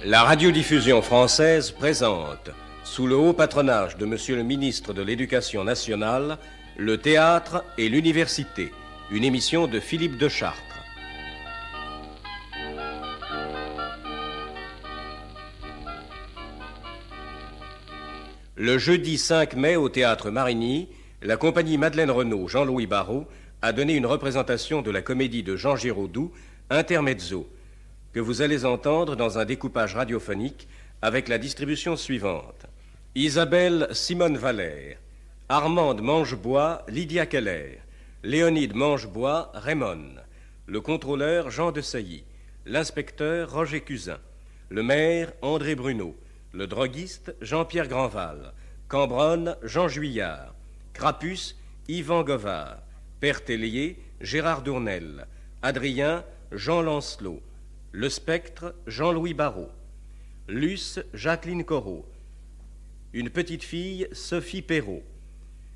La radiodiffusion française présente, sous le haut patronage de Monsieur le ministre de l'Éducation nationale, le théâtre et l'université, une émission de Philippe de Chartres. Le jeudi 5 mai au théâtre Marigny, la compagnie Madeleine Renaud Jean-Louis Barrault a donné une représentation de la comédie de Jean Giraudoux, Intermezzo, que vous allez entendre dans un découpage radiophonique avec la distribution suivante. Isabelle Simone Valère, Armande Mangebois Lydia Keller, Léonide Mangebois Raymond, le contrôleur Jean de Sailly, l'inspecteur Roger Cusin, le maire André Bruneau, le droguiste Jean-Pierre Granval, Cambronne Jean Juillard, Crapus Yvan Govard, Père Tellier Gérard Dournel, Adrien Jean Lancelot, le spectre Jean-Louis Barrault, Luce Jacqueline Corot, une petite fille Sophie Perrault,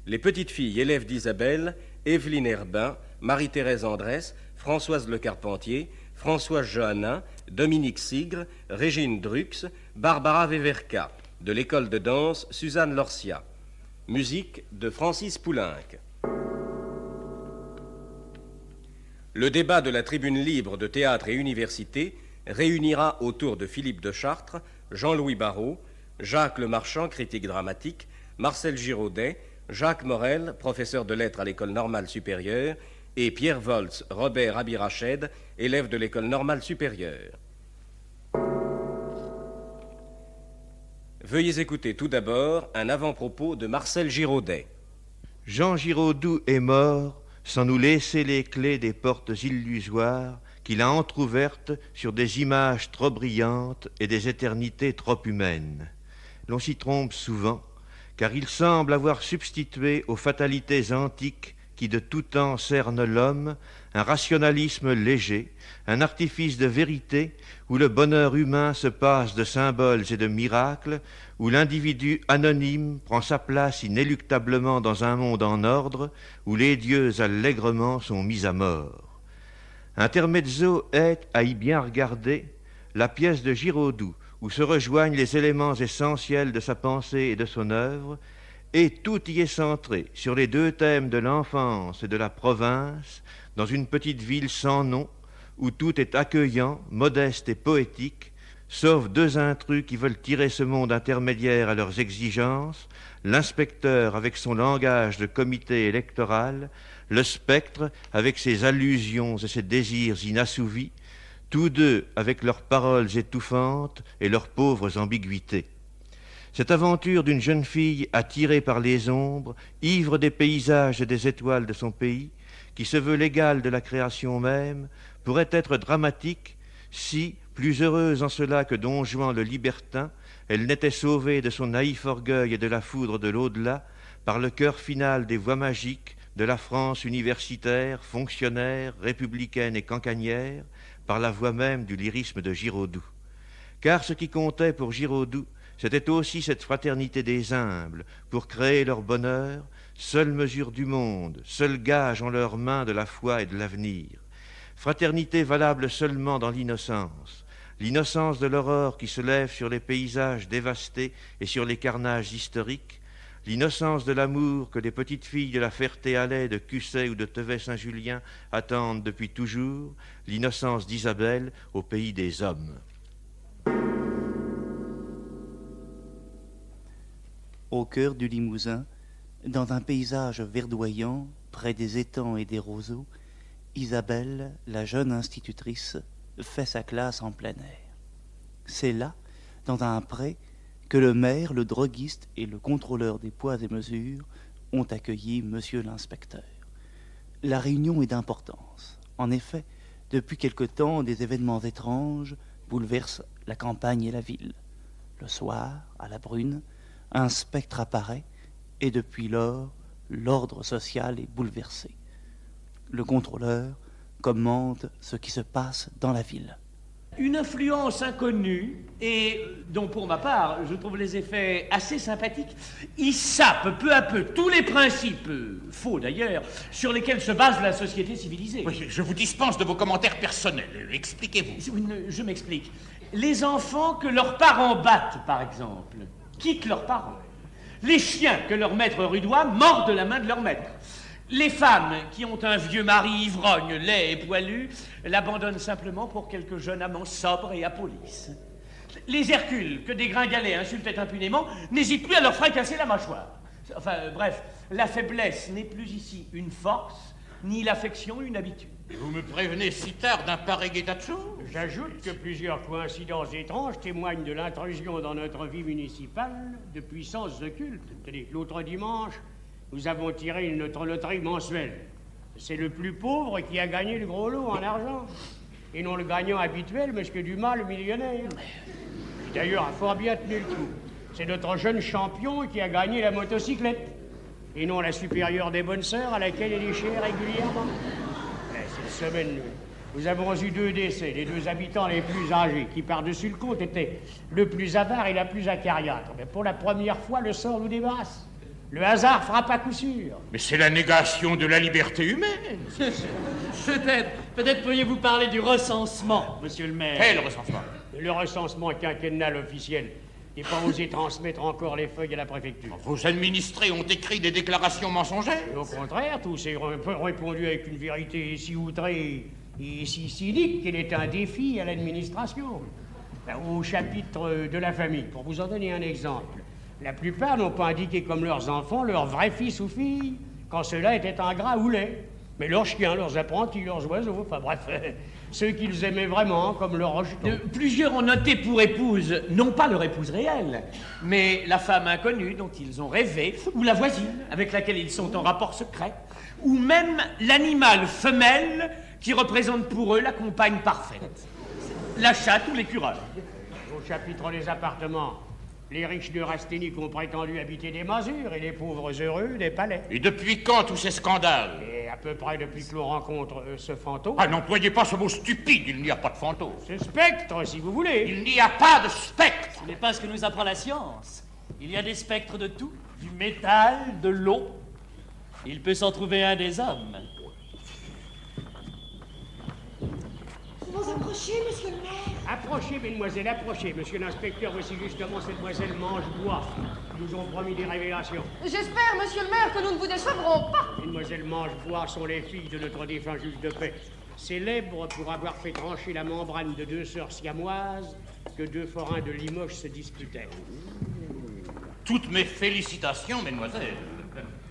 les petites filles élèves d'Isabelle Evelyne Herbin, Marie-Thérèse Andrès, Françoise Le Carpentier, Françoise Johannin, Dominique Sigre, Régine Drux, Barbara Veverka, de l'école de danse Suzanne Lorcia. Musique de Francis Poulenc. Le débat de la tribune libre de théâtre et université réunira autour de Philippe de Chartres, Jean-Louis Barrault, Jacques Lemarchand, critique dramatique, Marcel Giraudet, Jacques Morel, professeur de lettres à l'école normale supérieure, et Pierre Volz, Robert Abirached, élève de l'école normale supérieure. Veuillez écouter tout d'abord un avant-propos de Marcel Giraudet. Jean Giraudoux est mort sans nous laisser les clés des portes illusoires qu'il a entr'ouvertes sur des images trop brillantes et des éternités trop humaines. L'on s'y trompe souvent, car il semble avoir substitué aux fatalités antiques qui de tout temps cernent l'homme un rationalisme léger, un artifice de vérité où le bonheur humain se passe de symboles et de miracles, où l'individu anonyme prend sa place inéluctablement dans un monde en ordre, où les dieux allègrement sont mis à mort. Intermezzo est, à y bien regarder, la pièce de Giraudoux, où se rejoignent les éléments essentiels de sa pensée et de son œuvre, et tout y est centré sur les deux thèmes de l'enfance et de la province, dans une petite ville sans nom, où tout est accueillant, modeste et poétique, sauf deux intrus qui veulent tirer ce monde intermédiaire à leurs exigences, l'inspecteur avec son langage de comité électoral, le spectre avec ses allusions et ses désirs inassouvis, tous deux avec leurs paroles étouffantes et leurs pauvres ambiguïtés. Cette aventure d'une jeune fille attirée par les ombres, ivre des paysages et des étoiles de son pays, qui se veut l'égale de la création même, pourrait être dramatique si, plus heureuse en cela que Don Juan le libertin, elle n'était sauvée de son naïf orgueil et de la foudre de l'au-delà par le cœur final des voies magiques de la France universitaire, fonctionnaire, républicaine et cancanière, par la voix même du lyrisme de Giraudoux. Car ce qui comptait pour Giraudoux, c'était aussi cette fraternité des humbles, pour créer leur bonheur, seule mesure du monde, seul gage en leurs mains de la foi et de l'avenir. Fraternité valable seulement dans l'innocence de l'aurore qui se lève sur les paysages dévastés et sur les carnages historiques, l'innocence de l'amour que les petites filles de la Ferté-Alais, de Cusset ou de Tevet-Saint-Julien attendent depuis toujours, l'innocence d'Isabelle au pays des hommes. Au cœur du Limousin, dans un paysage verdoyant, près des étangs et des roseaux, Isabelle, la jeune institutrice, fait sa classe en plein air. C'est là, dans un pré, que le maire, le droguiste et le contrôleur des poids et mesures ont accueilli monsieur l'inspecteur. La réunion est d'importance. En effet, depuis quelque temps, des événements étranges bouleversent la campagne et la ville. Le soir, à la brune, un spectre apparaît, et depuis lors, l'ordre social est bouleversé. Le contrôleur commande ce qui se passe dans la ville. une influence inconnue et dont, pour ma part, je trouve les effets assez sympathiques. Il sape peu à peu tous les principes, faux d'ailleurs, sur lesquels se base la société civilisée. Oui, je vous dispense de vos commentaires personnels. Expliquez-vous. Oui, je m'explique. Les enfants que leurs parents battent, par exemple, quittent leurs parents. Les chiens que leur maître rudoie mordent la main de leur maître. Les femmes qui ont un vieux mari ivrogne, laid et poilu, l'abandonnent simplement pour quelques jeunes amants sobres et apolis. Les Hercules que des gringalets insultaient impunément n'hésitent plus à leur fracasser la mâchoire. Enfin, bref, la faiblesse n'est plus ici une force, ni l'affection une habitude. Vous me prévenez si tard d'un pareil état de choses? J'ajoute que plusieurs coïncidences étranges témoignent de l'intrusion dans notre vie municipale de puissances occultes. Tenez, l'autre dimanche, nous avons tiré notre loterie mensuelle. C'est le plus pauvre qui a gagné le gros lot en argent. Et non le gagnant habituel, monsieur Dumas, le millionnaire. Qui d'ailleurs a fort bien tenu le coup. C'est notre jeune champion qui a gagné la motocyclette. Et non la supérieure des bonnes sœurs à laquelle elle est chère régulièrement. Cette semaine, nous avons eu 2 décès, les 2 habitants les plus âgés, qui par-dessus le compte étaient le plus avare et la plus acariâtre. Mais pour la première fois, le sort nous débarrasse. Le hasard frappe à coup sûr. Mais c'est la négation de la liberté humaine. Peut-être pourriez-vous parler du recensement, monsieur le maire. Quel recensement? Le recensement quinquennal officiel n'est pas osé transmettre encore les feuilles à la préfecture. Vos administrés ont écrit des déclarations mensongères? Et au contraire, tous ont répondu avec une vérité si outrée et si cynique qu'elle est un défi à l'administration. Au chapitre de la famille, pour vous en donner un exemple, la plupart n'ont pas indiqué comme leurs enfants leur vrai fils ou fille, quand cela était ingrat ou laid. Mais leurs chiens, leurs apprentis, leurs oiseaux, enfin bref, ceux qu'ils aimaient vraiment, comme leurs rejetons. Plusieurs ont noté pour épouse, non pas leur épouse réelle, mais la femme inconnue dont ils ont rêvé, ou la voisine avec laquelle ils sont en rapport secret, ou même l'animal femelle qui représente pour eux la compagne parfaite. La chatte ou l'écureuil. Au chapitre des appartements, les riches de Rasténique ont prétendu habiter des masures et les pauvres heureux des palais. Et depuis quand tous ces scandales? Et à peu près depuis que l'on rencontre ce fantôme. Ah, n'employez pas ce mot stupide, il n'y a pas de fantôme. Ce spectre, si vous voulez. Il n'y a pas de spectre. Ce n'est pas ce que nous apprend la science. Il y a des spectres de tout, du métal, de l'eau. Il peut s'en trouver un des hommes. Vous approchez, monsieur le maire. Approchez, mesdemoiselles, approchez. Monsieur l'inspecteur, voici justement cette demoiselle Mangebois. Ils nous ont promis des révélations. J'espère, monsieur le maire, que nous ne vous décevrons pas. Mesdemoiselles Mangebois sont les filles de notre défunt juge de paix, célèbre pour avoir fait trancher la membrane de 2 sœurs siamoises que 2 forains de Limoges se disputaient. Toutes mes félicitations, mesdemoiselles.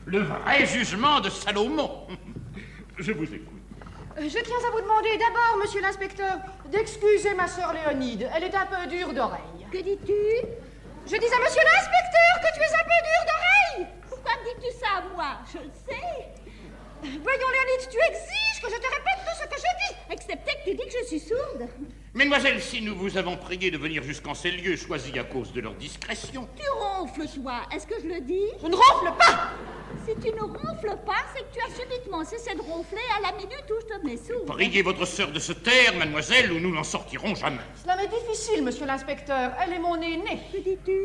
Le vrai jugement de Salomon. Je vous écoute. Je tiens à vous demander d'abord, monsieur l'inspecteur, d'excuser ma sœur Léonide. Elle est un peu dure d'oreille. Que dis-tu? Je dis à monsieur l'inspecteur que tu es un peu dure d'oreille. Pourquoi me dis-tu ça à moi? Je le sais. Voyons, Léonide, tu exiges que je te répète tout ce que je dis. Excepté que tu dis que je suis sourde. Mesdemoiselles, si nous vous avons prié de venir jusqu'en ces lieux choisis à cause de leur discrétion... Tu ronfles, toi. Est-ce que je le dis? Je ne ronfle pas. Si tu ne ronfles pas, c'est que tu as subitement cessé de ronfler à la minute où je te mets sourde. Priez votre sœur de se taire, mademoiselle, ou nous n'en sortirons jamais. Cela m'est difficile, monsieur l'inspecteur. Elle est mon aînée. Que dis-tu?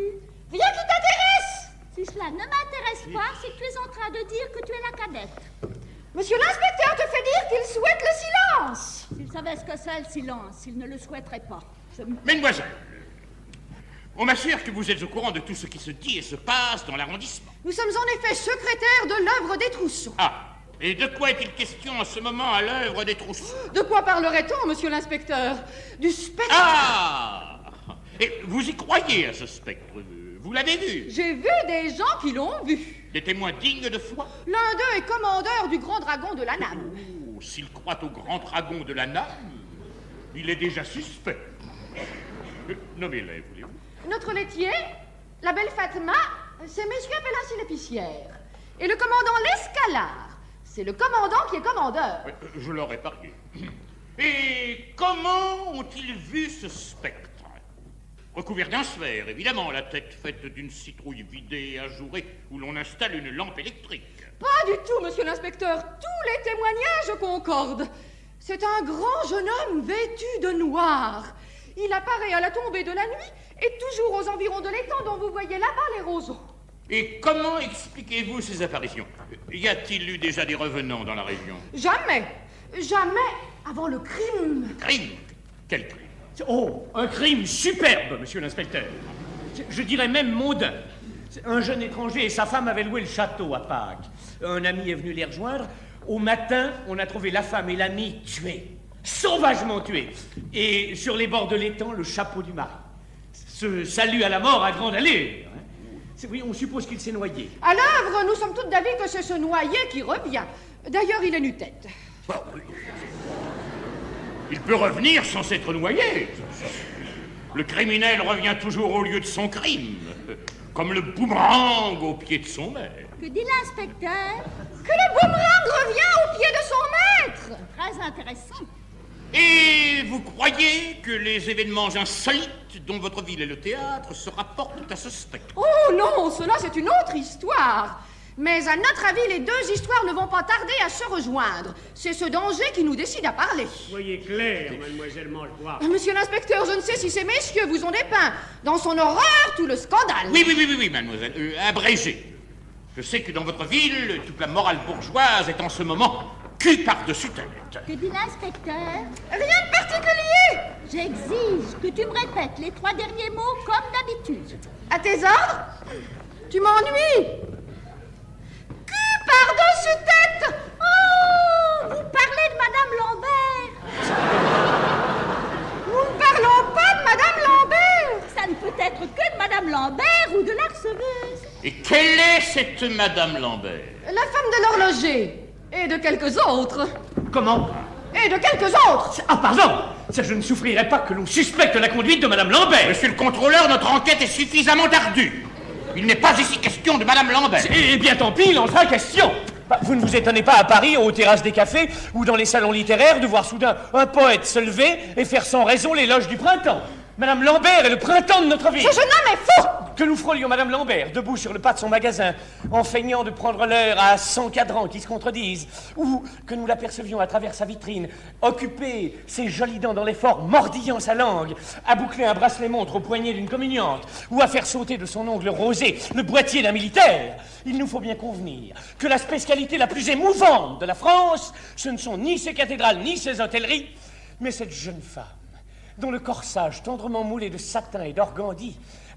Rien qui t'intéresse. Si cela ne m'intéresse pas, c'est que tu es en train de dire que tu es la cadette. Monsieur l'inspecteur te fait dire qu'il souhaite le silence. S'il savait ce que c'est le silence, il ne le souhaiterait pas. Mesdemoiselles, on m'assure que vous êtes au courant de tout ce qui se dit et se passe dans l'arrondissement. Nous sommes en effet secrétaires de l'œuvre des Trousseaux. Ah, et de quoi est-il question en ce moment à l'œuvre des Trousseaux? De quoi parlerait-on, monsieur l'inspecteur? Du spectre. Ah! Et vous y croyez à ce spectre? Vous l'avez vu? J'ai vu des gens qui l'ont vu. Des témoins dignes de foi? L'un d'eux est commandeur du grand dragon de la Name. Oh, s'il croit au grand dragon de la Name, il est déjà suspect. Nommez-les, voulez-vous? Notre laitier, la belle Fatma, c'est monsieur Pélassi l'épicière. Et le commandant l'Escalard, c'est le commandant qui est commandeur. Je l'aurais parié. Et comment ont-ils vu ce spectre? Recouvert d'un sphère, évidemment, la tête faite d'une citrouille vidée et ajourée où l'on installe une lampe électrique. Pas du tout, monsieur l'inspecteur. Tous les témoignages concordent. C'est un grand jeune homme vêtu de noir. Il apparaît à la tombée de la nuit et toujours aux environs de l'étang dont vous voyez là-bas les roseaux. Et comment expliquez-vous ces apparitions? Y a-t-il eu déjà des revenants dans la région? Jamais, jamais avant le crime. Crime? Quel crime? Oh, un crime superbe, monsieur l'inspecteur. Je dirais même mondain. Un jeune étranger et sa femme avaient loué le château à Pâques. Un ami est venu les rejoindre. Au matin, on a trouvé la femme et l'ami tués. Sauvagement tués. Et sur les bords de l'étang, le chapeau du mari. Ce salut à la mort à grande allure. Oui, on suppose qu'il s'est noyé. À l'œuvre, nous sommes toutes d'avis que c'est ce noyé qui revient. D'ailleurs, il est nu-tête. Oh, oui. Il peut revenir sans s'être noyé. Le criminel revient toujours au lieu de son crime, comme le boomerang au pied de son maître. Que dit l'inspecteur? Que le boomerang revient au pied de son maître. Très intéressant. Et vous croyez que les événements insolites dont votre ville est le théâtre se rapportent à ce spectre? Oh non, cela c'est une autre histoire. Mais à notre avis, les deux histoires ne vont pas tarder à se rejoindre. C'est ce danger qui nous décide à parler. Voyez clair, mademoiselle Mangebois. Monsieur l'inspecteur, je ne sais si ces messieurs vous ont dépeint dans son horreur tout le scandale. Oui, mademoiselle. Abrégé. Je sais que dans votre ville, toute la morale bourgeoise est en ce moment cul par-dessus tête. Que dit l'inspecteur? Rien de particulier. J'exige que tu me répètes les 3 derniers mots comme d'habitude. À tes ordres? Tu m'ennuies. Cul par-dessus tête. Oh, vous parlez de Madame Lambert. Nous ne parlons pas de Madame Lambert. Ça ne peut être que de Madame Lambert ou de la receveuse. Et quelle est cette Madame Lambert? La femme de l'horloger. Et de quelques autres. Comment? Et de quelques autres. Ah, pardon! Ça, je ne souffrirais pas que l'on suspecte la conduite de Madame Lambert. Monsieur le contrôleur, notre enquête est suffisamment ardue. Il n'est pas ici question de Madame Lambert. Eh bien, tant pis, il en sera question. Vous ne vous étonnez pas à Paris, aux terrasses des cafés ou dans les salons littéraires, de voir soudain un poète se lever et faire sans raison l'éloge du printemps. Madame Lambert est le printemps de notre ville. Ce jeune homme est fou. Que nous frôlions Madame Lambert, debout sur le pas de son magasin, en feignant de prendre l'heure à 100 cadrans qui se contredisent, ou que nous l'apercevions à travers sa vitrine, occupée, ses jolies dents dans l'effort, mordillant sa langue, à boucler un bracelet-montre au poignet d'une communiante, ou à faire sauter de son ongle rosé le boîtier d'un militaire. Il nous faut bien convenir que la spécialité la plus émouvante de la France, ce ne sont ni ses cathédrales, ni ses hôtelleries, mais cette jeune femme, dont le corsage tendrement moulé de satin et d'organdi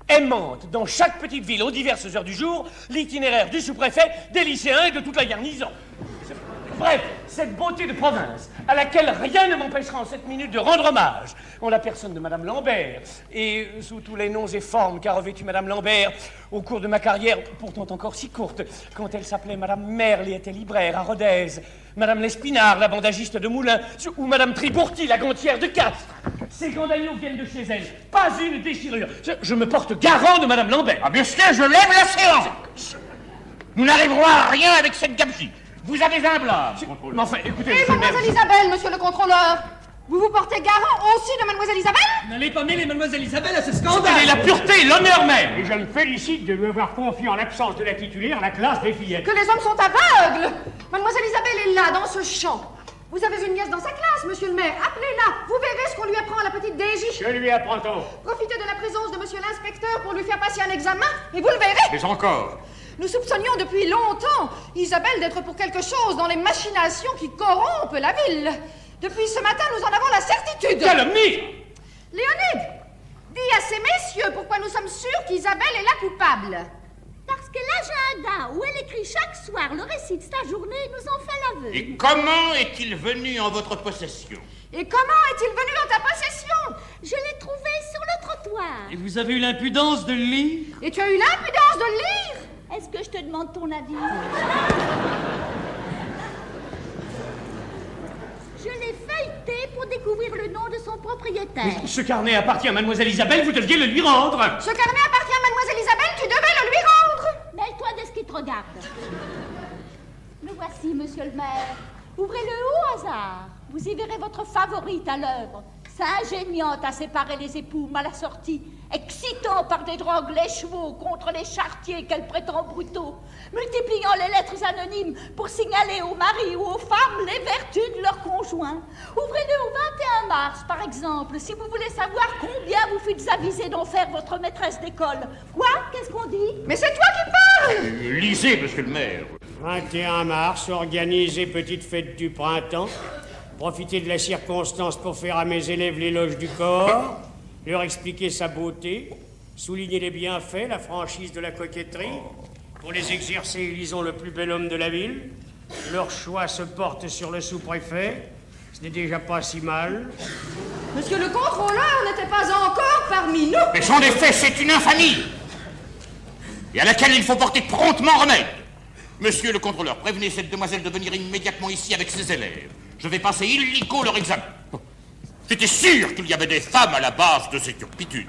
aimante dans chaque petite ville aux diverses heures du jour l'itinéraire du sous-préfet, des lycéens et de toute la garnison. Bref, cette beauté de province à laquelle rien ne m'empêchera en cette minute de rendre hommage en la personne de Madame Lambert et sous tous les noms et formes qu'a revêtu Madame Lambert au cours de ma carrière, pourtant encore si courte, quand elle s'appelait Madame Merle et était libraire à Rodez, Madame Lespinard, la bandagiste de Moulins, ou Madame Tribourti, la gantière de Castres. Ces gandagnots viennent de chez elle, pas une déchirure. Je me porte garant de Madame Lambert. Ah, monsieur, je lève la séance. Nous n'arriverons à rien avec cette gabegie. Vous avez un blanc. Mais enfin, écoutez, Et monsieur le maire, mademoiselle Isabelle, monsieur le contrôleur, vous vous portez garant aussi de mademoiselle Isabelle? N'allez pas mêler mademoiselle Isabelle à ce scandale. elle est la pureté, l'honneur même. Et je me félicite de lui avoir confié en l'absence de la titulaire la classe des fillettes. Que les hommes sont aveugles. Mademoiselle Isabelle est là, dans ce champ. Vous avez une nièce dans sa classe, monsieur le maire. Appelez-la. Vous verrez ce qu'on lui apprend à la petite Daisy. Que lui apprend-on? Profitez de la présence de monsieur l'inspecteur pour lui faire passer un examen, et vous le verrez. Mais encore. Nous soupçonnions depuis longtemps Isabelle d'être pour quelque chose dans les machinations qui corrompent la ville. Depuis ce matin, nous en avons la certitude. Calomnie. Léonide, dis à ces messieurs pourquoi nous sommes sûrs qu'Isabelle est la coupable. Parce que l'agenda où elle écrit chaque soir le récit de sa journée nous en fait l'aveu. Et comment est-il venu en votre possession? Et comment est-il venu dans ta possession? Je l'ai trouvé sur le trottoir. Et vous avez eu l'impudence de le lire? Et tu as eu l'impudence de le lire? Est-ce que je te demande ton avis? Je l'ai feuilleté pour découvrir le nom de son propriétaire. Ce carnet appartient à mademoiselle Isabelle, vous deviez le lui rendre. Ce carnet appartient à mademoiselle Isabelle, tu devais le lui rendre. Mêle-toi de ce qui te regarde. Le voici, monsieur le maire. Ouvrez-le au hasard. Vous y verrez votre favorite à l'œuvre, s'ingéniant à séparer les époux à la sortie excitant par des drogues les chevaux contre les charretiers qu'elle prétend brutaux, multipliant les lettres anonymes pour signaler aux maris ou aux femmes les vertus de leurs conjoints. Ouvrez-le au 21 mars, par exemple, si vous voulez savoir combien vous fûtes avisé d'en faire votre maîtresse d'école. Quoi? Qu'est-ce qu'on dit? Mais c'est toi qui parles! Lisez, monsieur le maire. 21 mars, organisez petite fête du printemps. Profitez de la circonstance pour faire à mes élèves l'éloge du corps, leur expliquer sa beauté, souligner les bienfaits, la franchise de la coquetterie. Pour les exercer, élisons le plus bel homme de la ville. Leur choix se porte sur le sous-préfet. Ce n'est déjà pas si mal. Monsieur le contrôleur n'était pas encore parmi nous. Mais en effet, c'est une infamie. Et à laquelle il faut porter promptement remède. Monsieur le contrôleur, prévenez cette demoiselle de venir immédiatement ici avec ses élèves. Je vais passer illico leur examen. J'étais sûr qu'il y avait des femmes à la base de ces turpitudes.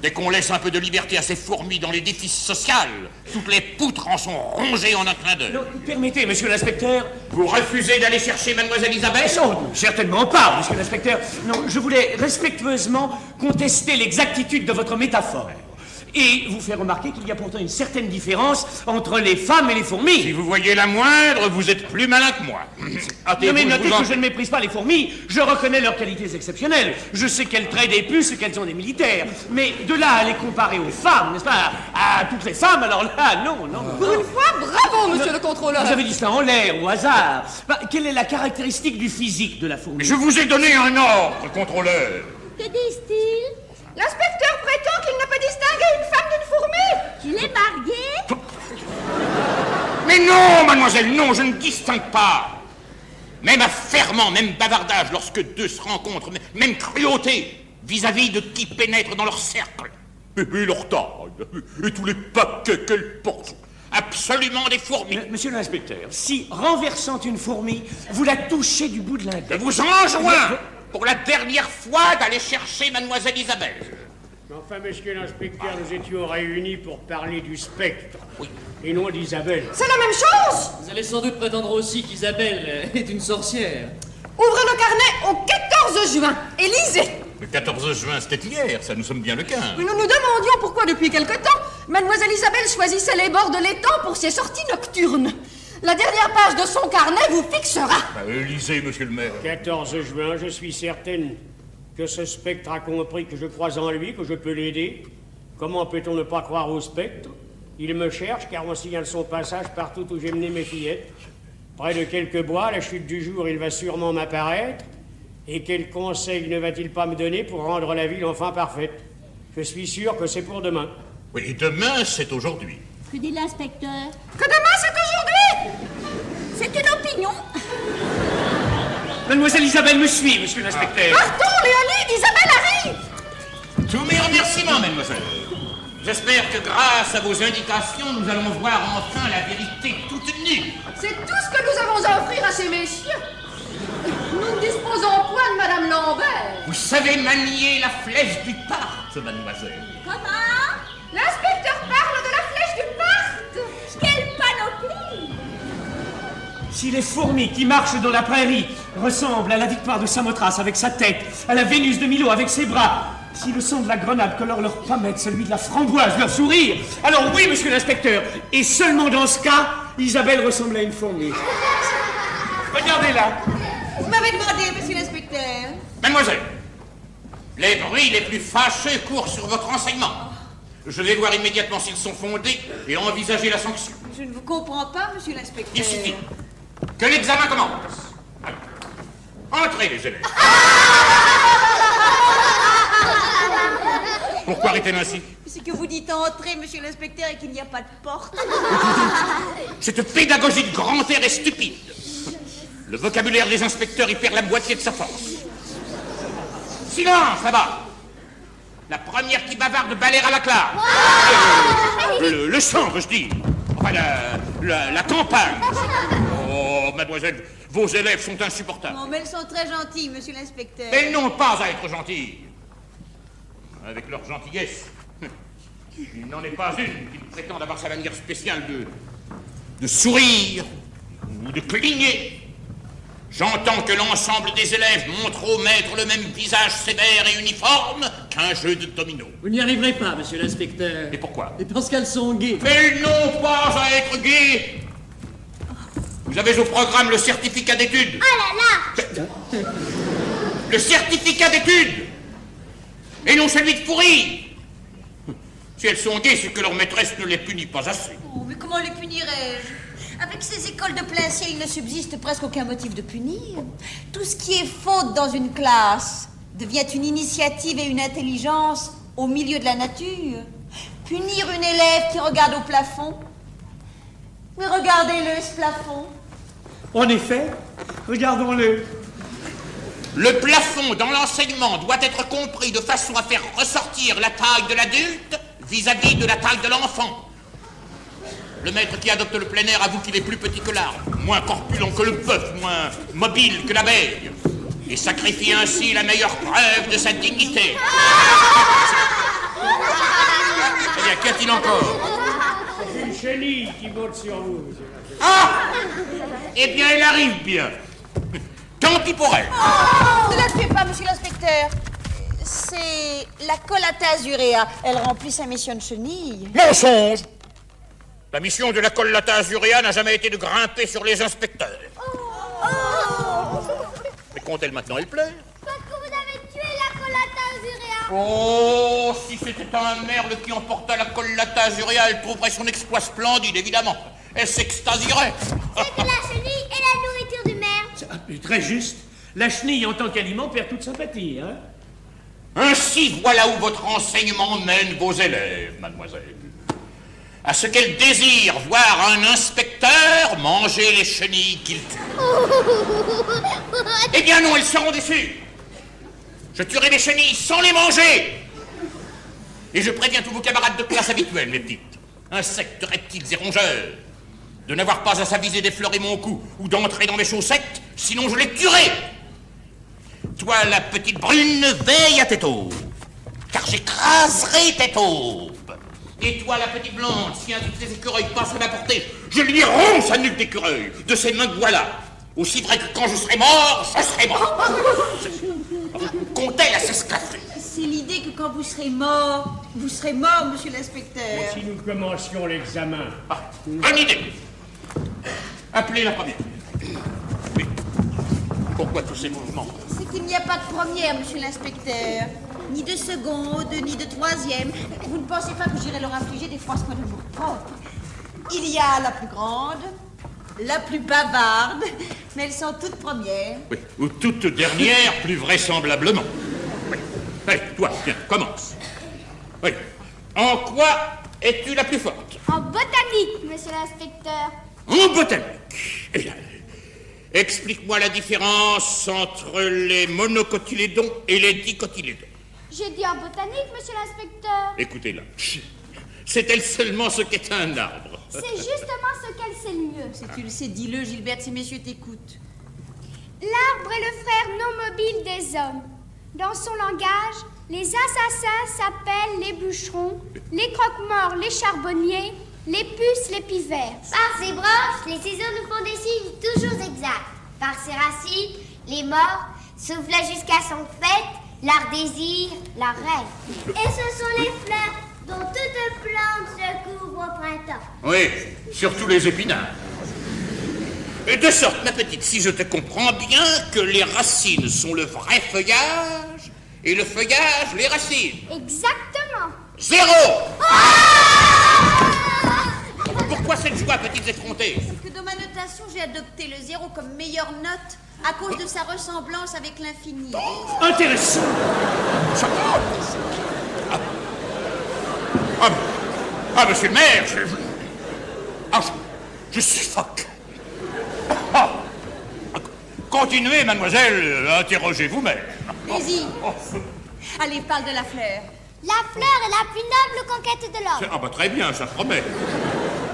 Dès qu'on laisse un peu de liberté à ces fourmis dans l'édifice social, toutes les poutres en sont rongées en un clin d'œil. Non, permettez, monsieur l'inspecteur. Vous refusez d'aller chercher mademoiselle Isabelle? Non, certainement pas, monsieur l'inspecteur. Non, je voulais respectueusement contester l'exactitude de votre métaphore. Et vous faire remarquer qu'il y a pourtant une certaine différence entre les femmes et les fourmis. Si vous voyez la moindre, vous êtes plus malin que moi. Non mais notez que je ne méprise pas les fourmis, je reconnais leurs qualités exceptionnelles. Je sais qu'elles traient des puces et qu'elles sont des militaires. Mais de là à les comparer aux femmes, n'est-ce pas? À toutes les femmes, alors là, non. Pour une fois, bravo, monsieur le contrôleur. Vous avez dit ça en l'air, au hasard. Quelle est la caractéristique du physique de la fourmi? Je vous ai donné un ordre, contrôleur. Que disent-ils? L'inspecteur prétend qu'il ne peut distinguer une femme d'une fourmi. Qu'il est marié? Mais non, mademoiselle, non, je ne distingue pas. Même affairement, même bavardage, lorsque deux se rencontrent, même cruauté vis-à-vis de qui pénètre dans leur cercle. Et leur taille, et tous les paquets qu'elles portent. Absolument des fourmis. Monsieur l'inspecteur, si, renversant une fourmi, vous la touchez du bout de l'index... Je vous enjoins, pour la dernière fois, d'aller chercher mademoiselle Isabelle. Enfin, monsieur l'inspecteur, nous étions réunis pour parler du spectre. Oui. Et non d'Isabelle. C'est la même chose. Vous allez sans doute prétendre aussi qu'Isabelle est une sorcière. Ouvrez le carnet au 14 juin et lisez. Le 14 juin, c'était hier, ça, nous sommes bien le 15. Nous nous demandions pourquoi, depuis quelque temps, mademoiselle Isabelle choisissait les bords de l'étang pour ses sorties nocturnes. La dernière page de son carnet vous fixera. Lisez, monsieur le maire. 14 juin, je suis certaine que ce spectre a compris que je crois en lui, que je peux l'aider. Comment peut-on ne pas croire au spectre? Il me cherche, car on signale son passage partout où j'ai mené mes fillettes. Près de quelques bois, à la chute du jour, il va sûrement m'apparaître. Et quel conseil ne va-t-il pas me donner pour rendre la ville enfin parfaite? Je suis sûr que c'est pour demain. Oui, demain, c'est aujourd'hui. Que dit l'inspecteur? Que demain, c'est aujourd'hui. C'est une opinion. Mademoiselle Isabelle me suit, monsieur l'inspecteur. Partons, Léonie, Isabelle arrive. Tous mes remerciements, mademoiselle. J'espère que grâce à vos indications, nous allons voir enfin la vérité toute nue. C'est tout ce que nous avons à offrir à ces messieurs. Nous ne disposons point de madame Lambert. Vous savez manier la flèche du Parthe, mademoiselle. Comment? L'inspecteur parle de la flèche du Parthe. Quelle panoplie! Si les fourmis qui marchent dans la prairie ressemblent à la victoire de Samothrace avec sa tête, à la Vénus de Milo avec ses bras, si le son de la grenade colore leur pommette, celui de la framboise, leur sourire, alors oui, monsieur l'inspecteur, et seulement dans ce cas, Isabelle ressemble à une fourmi. Regardez-la. Vous m'avez demandé, monsieur l'inspecteur. Mademoiselle, les bruits les plus fâcheux courent sur votre renseignement. Je vais voir immédiatement s'ils sont fondés et envisager la sanction. Je ne vous comprends pas, monsieur l'inspecteur. Il suffit que l'examen commence. Entrez, les élèves. Pourquoi arrêter ainsi? C'est que vous dites entrer, monsieur l'inspecteur, et qu'il n'y a pas de porte. Cette pédagogie de grand air est stupide. Le vocabulaire des inspecteurs y perd la moitié de sa force. Silence, là-bas. La première qui bavarde balaire à la classe. Le centre, je dis. Enfin, la campagne. Oh, mademoiselle, vos élèves sont insupportables. Non, mais elles sont très gentilles, monsieur l'inspecteur. Elles n'ont pas à être gentilles. Avec leur gentillesse, il n'en est pas une qui prétende avoir sa manière spéciale de sourire ou de cligner. J'entends que l'ensemble des élèves montrent au maître le même visage sévère et uniforme qu'un jeu de domino. Vous n'y arriverez pas, monsieur l'inspecteur. Et pourquoi? Et parce qu'elles sont gays. Mais ils n'ont pas à être gays. Vous avez au programme le certificat d'études. Oh là là! Le certificat d'études. Et non celui de pourri. Si elles sont gays, c'est que leur maîtresse ne les punit pas assez. Oh, mais comment les punirais-je? Avec ces écoles de plein ciel, il ne subsiste presque aucun motif de punir. Tout ce qui est faute dans une classe devient une initiative et une intelligence au milieu de la nature. Punir une élève qui regarde au plafond. Mais regardez-le, ce plafond. En effet, regardons-le. Le plafond dans l'enseignement doit être compris de façon à faire ressortir la taille de l'adulte vis-à-vis de la taille de l'enfant. Le maître qui adopte le plein air avoue qu'il est plus petit que l'arbre, moins corpulent que le bœuf, moins mobile que l'abeille, et sacrifie ainsi la meilleure preuve de sa dignité. Eh bien, qu'y a-t-il encore? C'est une chenille qui monte sur vous. Ah! Eh bien, elle arrive bien. Tant pis pour elle. Ne la tuez pas, monsieur l'inspecteur. C'est la collatase urea. Elle remplit sa mission de chenille. Mensonge! La mission de la collatase urea n'a jamais été de grimper sur les inspecteurs. Mais quand-elle maintenant, elle pleure. Parce que vous avez tué la collatase urea. Oh, si c'était un merle qui emporta la collatase urea, elle trouverait son exploit splendide, évidemment. Elle s'extasierait. C'est de la chenille et la nourriture du maire. Très juste. La chenille, en tant qu'aliment, perd toute sympathie, hein? Ainsi, voilà où votre enseignement mène vos élèves, mademoiselle. À ce qu'elles désirent voir un inspecteur manger les chenilles qu'il tue. Eh bien non, elles seront déçues. Je tuerai les chenilles sans les manger. Et je préviens tous vos camarades de classe habituels, mes petites. Insectes, reptiles et rongeurs. De n'avoir pas à s'aviser d'effleurer mon cou ou d'entrer dans mes chaussettes, sinon je les tuerai. Toi, la petite brune, veille à tes taupes, car j'écraserai tes taupes. Et toi, la petite blonde, si un de tes écureuils passe à ma portée, je lui romps sa nuque d'écureuil, de ses mains de voilà. Aussi vrai que quand je serai mort, je serai mort. Comptez à s'esclaffer. C'est l'idée que quand vous serez mort, monsieur l'inspecteur. Si nous commencions l'examen. Ah, bonne idée. Appelez la première. Mais pourquoi tous ces mouvements? C'est qu'il n'y a pas de première, monsieur l'inspecteur. Ni de seconde, ni de troisième. Vous ne pensez pas que j'irai leur infliger des froissements de mots propres? Il y a la plus grande, la plus bavarde, mais elles sont toutes premières. Oui, ou toutes dernières, plus vraisemblablement. Oui. Allez, toi, tiens, commence. Oui. En quoi es-tu la plus forte? En botanique, monsieur l'inspecteur. En botanique. Eh bien, explique-moi la différence entre les monocotylédons et les dicotylédons. J'ai dit en botanique, monsieur l'inspecteur. Écoutez-la. C'est-elle seulement ce qu'est un arbre? C'est justement ce qu'elle sait le mieux. Si tu le sais, dis-le, Gilberte, ces messieurs t'écoutent. L'arbre est le frère non mobile des hommes. Dans son langage, les assassins s'appellent les bûcherons, les croque-morts les charbonniers, les puces les pivers. Par ses branches, les saisons nous font des signes toujours exacts. Par ses racines, les morts soufflent jusqu'à son fait, l'art désir, la rêve. Et ce sont les fleurs dont toute plante se couvre au printemps. Oui, surtout les épinards. Et de sorte, ma petite, si je te comprends bien, que les racines sont le vrai feuillage et le feuillage les racines. Exactement. 0. Pourquoi cette joie, petites effrontées? Parce que dans ma notation, j'ai adopté le 0 comme meilleure note à cause de sa ressemblance avec l'infini. Intéressant. Monsieur le maire, je suffoque. Continuez, mademoiselle, interrogez vous-même. Vas-y. Allez, parle de la fleur. La fleur est la plus noble conquête de l'homme. Ah bah très bien, ça promet.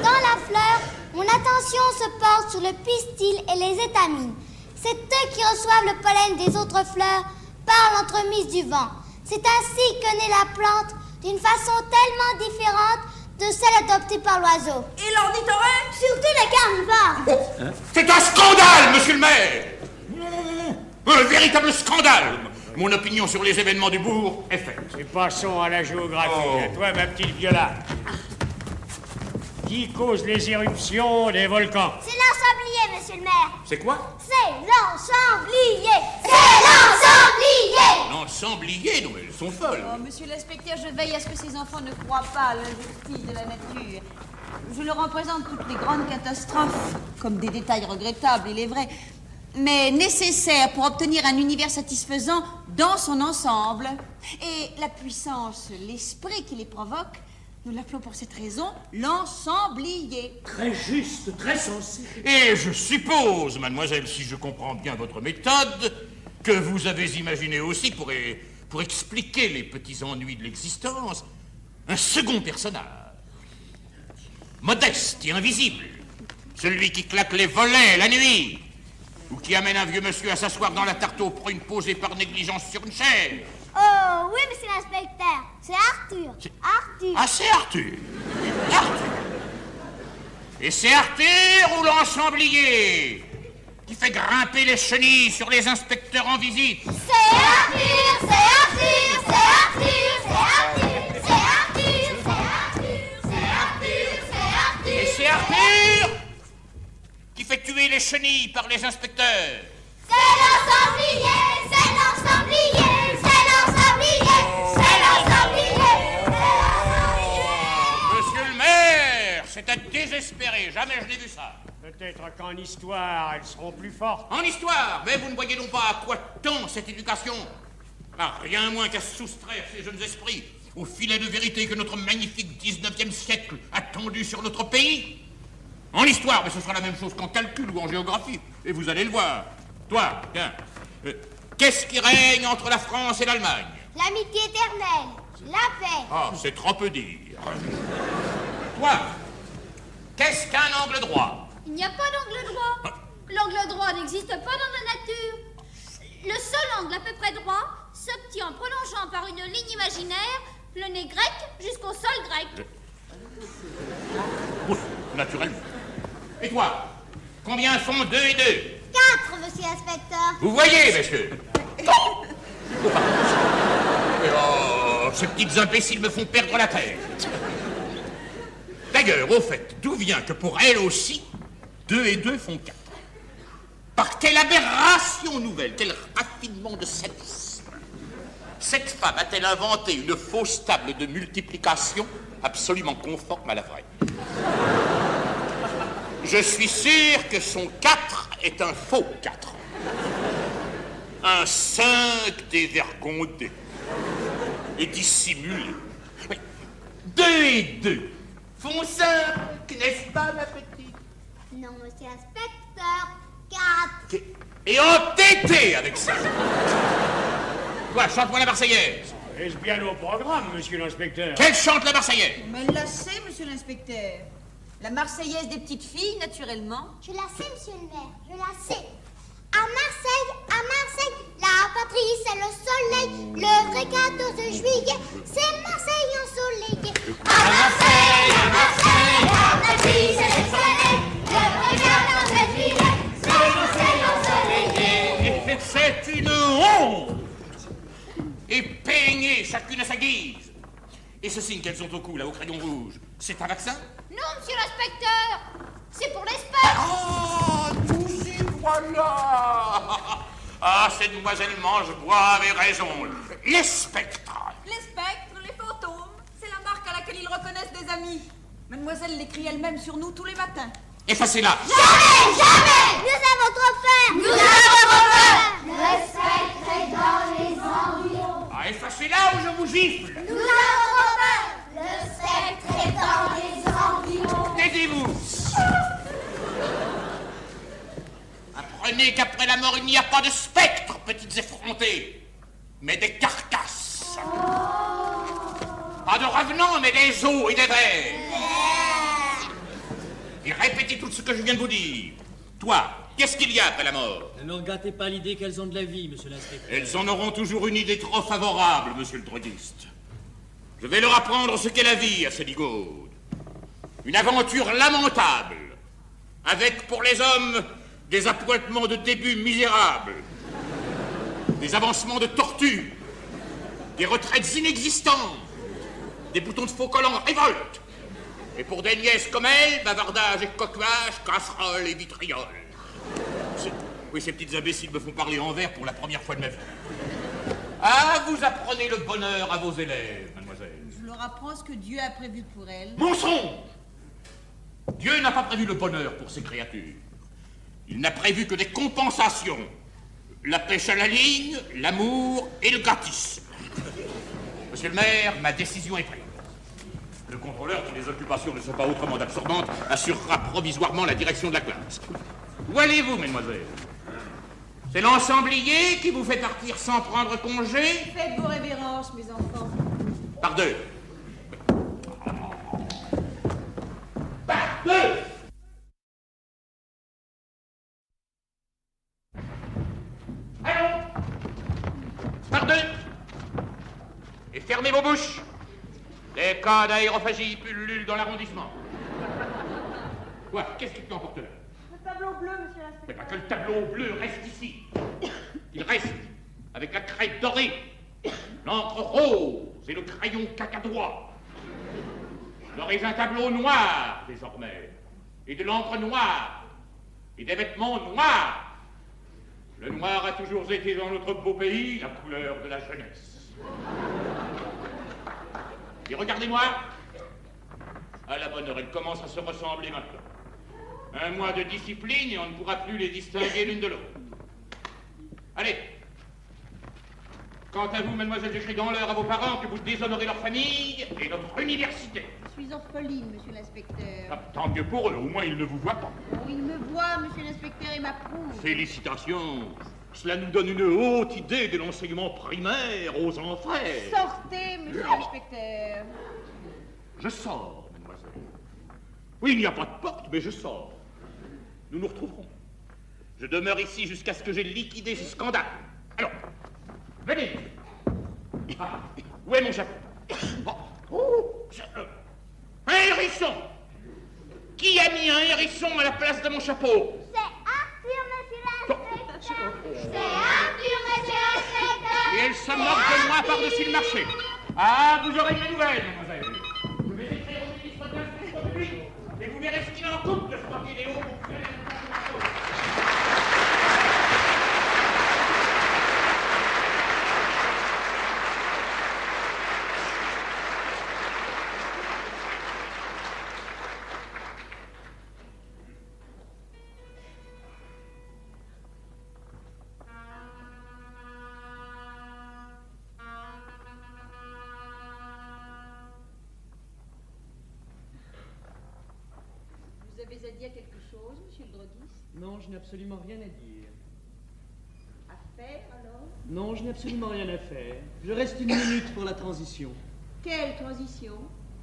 Dans la fleur, mon attention se porte sur le pistil et les étamines. C'est eux qui reçoivent le pollen des autres fleurs par l'entremise du vent. C'est ainsi que naît la plante d'une façon tellement différente de celle adoptée par l'oiseau. Et l'ornithorynque? Surtout les carnivores. C'est un scandale, monsieur le maire. Un véritable scandale. Mon opinion sur les événements du bourg est faite. Et passons à la géographie. À toi, ma petite Viola. Qui cause les éruptions des volcans? C'est l'ensemblier, monsieur le maire. C'est quoi? C'est l'ensemblier. C'est l'ensemblier. L'ensemblier? Non mais elles sont folles. Oh, monsieur l'inspecteur, je veille à ce que ces enfants ne croient pas à l'injustice de la nature. Je leur représente toutes les grandes catastrophes, comme des détails regrettables, il est vrai, mais nécessaires pour obtenir un univers satisfaisant dans son ensemble. Et la puissance, l'esprit qui les provoque, nous l'appelons pour cette raison l'ensemblier. Très juste, très sensé. Et je suppose, mademoiselle, si je comprends bien votre méthode, que vous avez imaginé aussi, pour expliquer les petits ennuis de l'existence, un second personnage. Modeste et invisible. Celui qui claque les volets la nuit. Ou qui amène un vieux monsieur à s'asseoir dans la tarte aux prunes posée par négligence sur une chaise. Oh, oui, monsieur l'inspecteur. C'est Arthur. Arthur. Ah, c'est Arthur. Arthur. Et c'est Arthur ou l'ensemblier qui fait grimper les chenilles sur les inspecteurs en visite. C'est Arthur, c'est Arthur, c'est Arthur, c'est Arthur, c'est Arthur, c'est Arthur, c'est Arthur, c'est Arthur. Et c'est Arthur qui fait tuer les chenilles par les inspecteurs. C'est l'ensemblier, c'est l'ensemblier, c'est l'ensemblier, c'est l'ensemblier, Monsieur le maire, c'est à désespérer. Jamais je n'ai vu ça. Peut-être qu'en histoire, elles seront plus fortes. En histoire, mais vous ne voyez donc pas à quoi tend cette éducation? Rien moins qu'à soustraire ces jeunes esprits au filet de vérité que notre magnifique 19e siècle a tendu sur notre pays. En histoire, mais ce sera la même chose qu'en calcul ou en géographie. Et vous allez le voir. Toi, tiens, qu'est-ce qui règne entre la France et l'Allemagne? L'amitié éternelle, la paix. Ah, c'est trop peu dire. Toi, qu'est-ce qu'un angle droit? Il n'y a pas d'angle droit. L'angle droit n'existe pas dans la nature. Le seul angle à peu près droit s'obtient en prolongeant par une ligne imaginaire le nez grec jusqu'au sol grec. Ouf, naturellement. Et toi, combien font 2 et 2? 4, monsieur l'inspecteur. Vous voyez, monsieur? Oh, ces petites imbéciles me font perdre la tête. D'ailleurs, au fait, d'où vient que pour elle aussi, 2 et 2 font 4? Par quelle aberration nouvelle, quel raffinement de sadisme cette femme a-t-elle inventé une fausse table de multiplication absolument conforme à la vraie? Je suis sûr que son 4 est un faux 4. Un 5 dévergondé et dissimulé. Oui. 2 et 2 font 5, n'est-ce pas, ma petite? Non, monsieur l'inspecteur, 4. Et entêté avec ça. Toi, chante-moi la Marseillaise. Est-ce bien au programme, monsieur l'inspecteur? Quelle chante la Marseillaise? Mais elle la sait, monsieur l'inspecteur. La Marseillaise des petites filles, naturellement. Je la sais, monsieur le maire, je la sais. À Marseille, la patrie, c'est le soleil. Le vrai 14 juillet, c'est Marseille ensoleillée. À Marseille, la patrie, c'est le soleil. Le vrai 14 juillet, c'est Marseille ensoleillée. C'est une honte. Et peignez chacune à sa guise. Et ce signe qu'elles ont au cou, là, au crayon rouge, c'est un vaccin? Non, monsieur l'inspecteur, c'est pour les spectres. Oh, nous y voilà. Ah, cette demoiselle Mangebois avait raison. Les spectres. Les spectres, les fantômes, c'est la marque à laquelle ils reconnaissent des amis. Mademoiselle l'écrit elle-même sur nous tous les matins. Effacez-la. Jamais, jamais. Nous avons trop peur. Nous avons trop peur. Le spectre est dans les environs. Ah, effacez-la ou je vous gifle. Nous avons trop peur. Le spectre est dans les environs. Taisez-vous. Apprenez qu'après la mort, il n'y a pas de spectres, petites effrontées, mais des carcasses. Pas de revenants, mais des os et des vers. Et répétez tout ce que je viens de vous dire. Toi, qu'est-ce qu'il y a après la mort? Ne leur gâtez pas l'idée qu'elles ont de la vie, monsieur l'inspecteur. Elles en auront toujours une idée trop favorable, monsieur le droguiste. Je vais leur apprendre ce qu'est la vie à ces ligaudes. Une aventure lamentable, avec pour les hommes des appointements de début misérables, des avancements de tortue, des retraites inexistantes, des boutons de faux collants révolte. Et pour des nièces comme elle, bavardage et coquillage, casserole et vitriol. Oui, ces petites imbéciles me font parler en vers pour la première fois de ma vie. Ah, vous apprenez le bonheur à vos élèves, mademoiselle. Je leur apprends ce que Dieu a prévu pour elles. Mensonge! Dieu n'a pas prévu le bonheur pour ses créatures. Il n'a prévu que des compensations. La pêche à la ligne, l'amour et le gratis. Monsieur le maire, ma décision est prise. Le contrôleur, dont les occupations ne sont pas autrement absorbantes, assurera provisoirement la direction de la classe. Où allez-vous, mesdemoiselles? C'est l'ensemblier qui vous fait partir sans prendre congé? Faites vos révérences, mes enfants. Par deux. Par deux. Allons. Par deux. Et fermez vos bouches. Des cas d'aérophagie pullulent dans l'arrondissement. Quoi? Qu'est-ce qui t'emporte là? Le tableau bleu, monsieur l'inspecteur. Mais pas que le tableau bleu reste ici. Il reste avec la craie dorée, l'encre rose et le crayon cacadois. J'aurai un tableau noir désormais, et de l'encre noire, et des vêtements noirs. Le noir a toujours été dans notre beau pays la couleur de la jeunesse. Et regardez-moi. À la bonne heure, elles commencent à se ressembler maintenant. Un mois de discipline et on ne pourra plus les distinguer l'une de l'autre. Allez. Quant à vous, mademoiselle, j'écris dans l'heure à vos parents que vous déshonorez leur famille et notre université. Je suis orpheline, monsieur l'inspecteur. Ah, tant mieux pour eux, au moins ils ne vous voient pas. Oh, il me voit, monsieur l'inspecteur, et m'approuve. Félicitations. Cela nous donne une haute idée de l'enseignement primaire aux enfers. Sortez, monsieur l'inspecteur. Je sors, mademoiselle. Oui, il n'y a pas de porte, mais je sors. Nous nous retrouverons. Je demeure ici jusqu'à ce que j'ai liquidé ce scandale. Alors, venez. Ah, où est mon chapeau? Un hérisson. Qui a mis un hérisson à la place de mon chapeau? C'est Arthur, monsieur l'inspecteur. C'est Arthur, monsieur l'inspecteur. Et elle se moque de moi par-dessus le marché. Ah, vous aurez des nouvelles, mademoiselle. Je vais écrire au ministre de l'Instruction publique et vous verrez ce qu'il en coûte de ce papier Léo pour créer Vous avez à dire quelque chose, monsieur le droguiste? Non, je n'ai absolument rien à dire. À faire, alors? Non, je n'ai absolument rien à faire. Je reste une minute pour la transition. Quelle transition?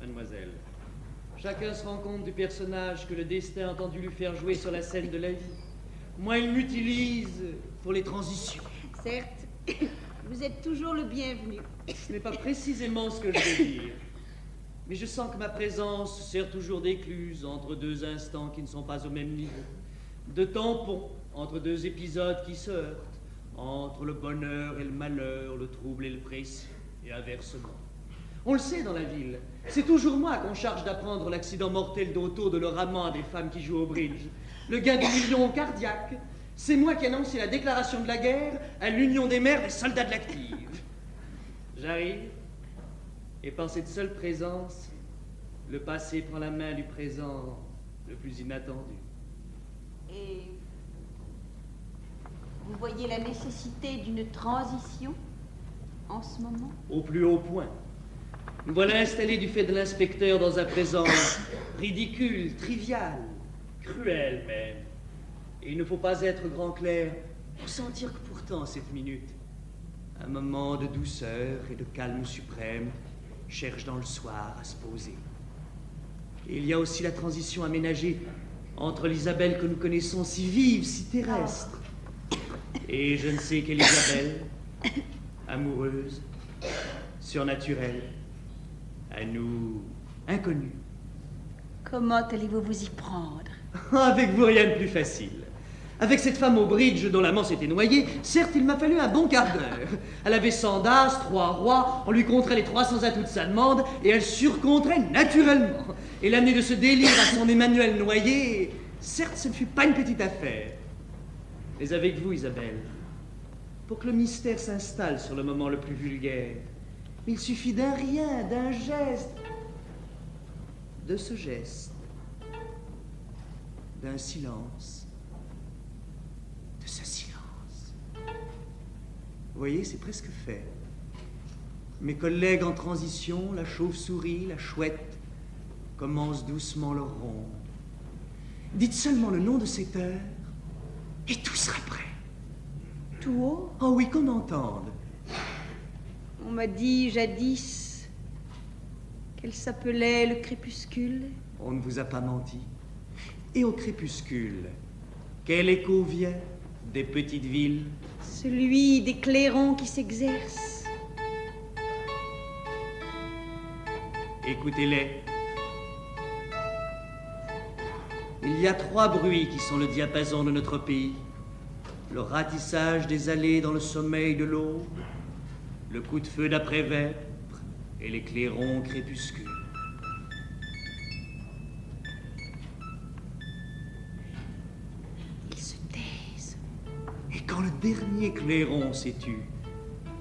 Mademoiselle, chacun se rend compte du personnage que le destin a entendu lui faire jouer sur la scène de la vie. Moi, il m'utilise pour les transitions. Certes, vous êtes toujours le bienvenu. Ce n'est pas précisément ce que je veux dire. Mais je sens que ma présence sert toujours d'écluse entre deux instants qui ne sont pas au même niveau. De tampon entre deux épisodes qui se heurtent, entre le bonheur et le malheur, le trouble et le précieux, et inversement. On le sait dans la ville, c'est toujours moi qu'on charge d'apprendre l'accident mortel d'auto de leur amant à des femmes qui jouent au bridge. Le gain du million cardiaque, c'est moi qui annonce la déclaration de la guerre à l'union des mères des soldats de l'active. J'arrive, et par cette seule présence, le passé prend la main du présent le plus inattendu. Et vous voyez la nécessité d'une transition en ce moment? Au plus haut point. Nous voilà installés du fait de l'inspecteur dans un présent ridicule, trivial, cruel même. Et il ne faut pas être grand clair pour sentir que pourtant cette minute, un moment de douceur et de calme suprême, cherche dans le soir à se poser. Et il y a aussi la transition aménagée entre l'Isabelle que nous connaissons si vive, si terrestre, et je ne sais quelle Isabelle, amoureuse, surnaturelle, à nous inconnue. Comment allez-vous vous y prendre? Avec vous, rien de plus facile. Avec cette femme au bridge dont l'amant s'était noyé, certes, il m'a fallu un bon quart d'heure. Elle avait 100 d'as, 3 rois, on lui compterait les 300 atouts de sa demande, et elle surcompterait naturellement. Et l'année de ce délire à son Emmanuel noyé, certes, ce ne fut pas une petite affaire. Mais avec vous, Isabelle, pour que le mystère s'installe sur le moment le plus vulgaire, il suffit d'un rien, d'un geste, de ce geste, d'un silence, de ce silence. Vous voyez, c'est presque fait. Mes collègues en transition, la chauve-souris, la chouette, commencent doucement leur ronde. Dites seulement le nom de cette heure, et tout sera prêt. Tout haut? Oh oui, qu'on entende. On m'a dit jadis qu'elle s'appelait le crépuscule. On ne vous a pas menti. Et au crépuscule, quel écho vient des petites villes? Celui des clairons qui s'exercent. Écoutez-les. Il y a 3 bruits qui sont le diapason de notre pays. Le ratissage des allées dans le sommeil de l'aube, le coup de feu d'après-vêpres et les clairons crépuscules. Ils se taisent. Et quand le dernier clairon s'est tu,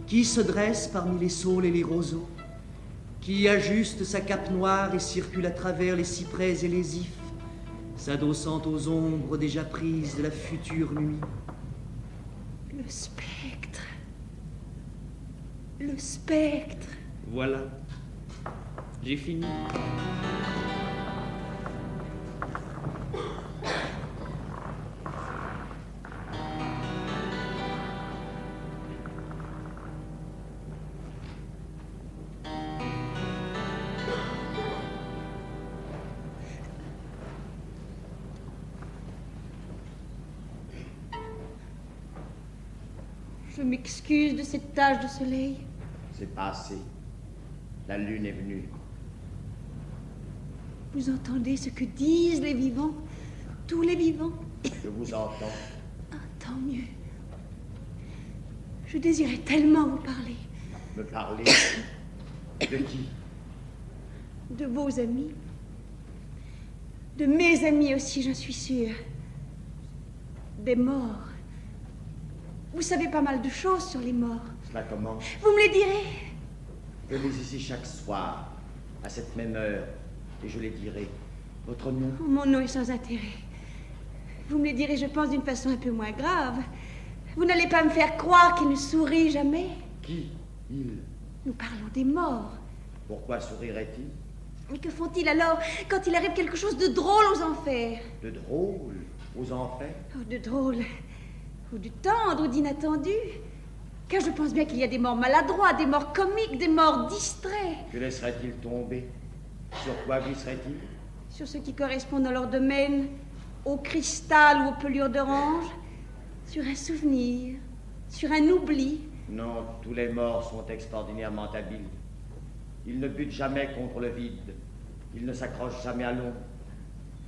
qui se dresse parmi les saules et les roseaux, qui ajuste sa cape noire et circule à travers les cyprès et les ifs, s'adossant aux ombres déjà prises de la future nuit? Le spectre. Le spectre. Voilà. J'ai fini. Je m'excuse de cette tache de soleil. C'est passé. La lune est venue. Vous entendez ce que disent les vivants? Tous les vivants? Je vous entends. Ah, tant mieux. Je désirais tellement vous parler. Me parler de qui? De vos amis. De mes amis aussi, j'en suis sûre. Des morts. Vous savez pas mal de choses sur les morts. Cela commence. Vous me les direz? Venez ici chaque soir, à cette même heure, et je les dirai. Votre nom? Oh, mon nom est sans intérêt. Vous me les direz, je pense, d'une façon un peu moins grave. Vous n'allez pas me faire croire qu'il ne sourit jamais. Qui? Il? Nous parlons des morts. Pourquoi sourirait-il? Et que font-ils alors quand il arrive quelque chose de drôle aux enfers? De drôle? Aux enfers? Oh, de drôle. Ou de tendre, ou d'inattendu. Car je pense bien qu'il y a des morts maladroits, des morts comiques, des morts distraits. Que laisserait-il tomber? Sur quoi glisserait-il? Sur ce qui correspond dans leur domaine, au cristal ou aux pelures d'orange, sur un souvenir, sur un oubli. Non, tous les morts sont extraordinairement habiles. Ils ne butent jamais contre le vide. Ils ne s'accrochent jamais à l'ombre.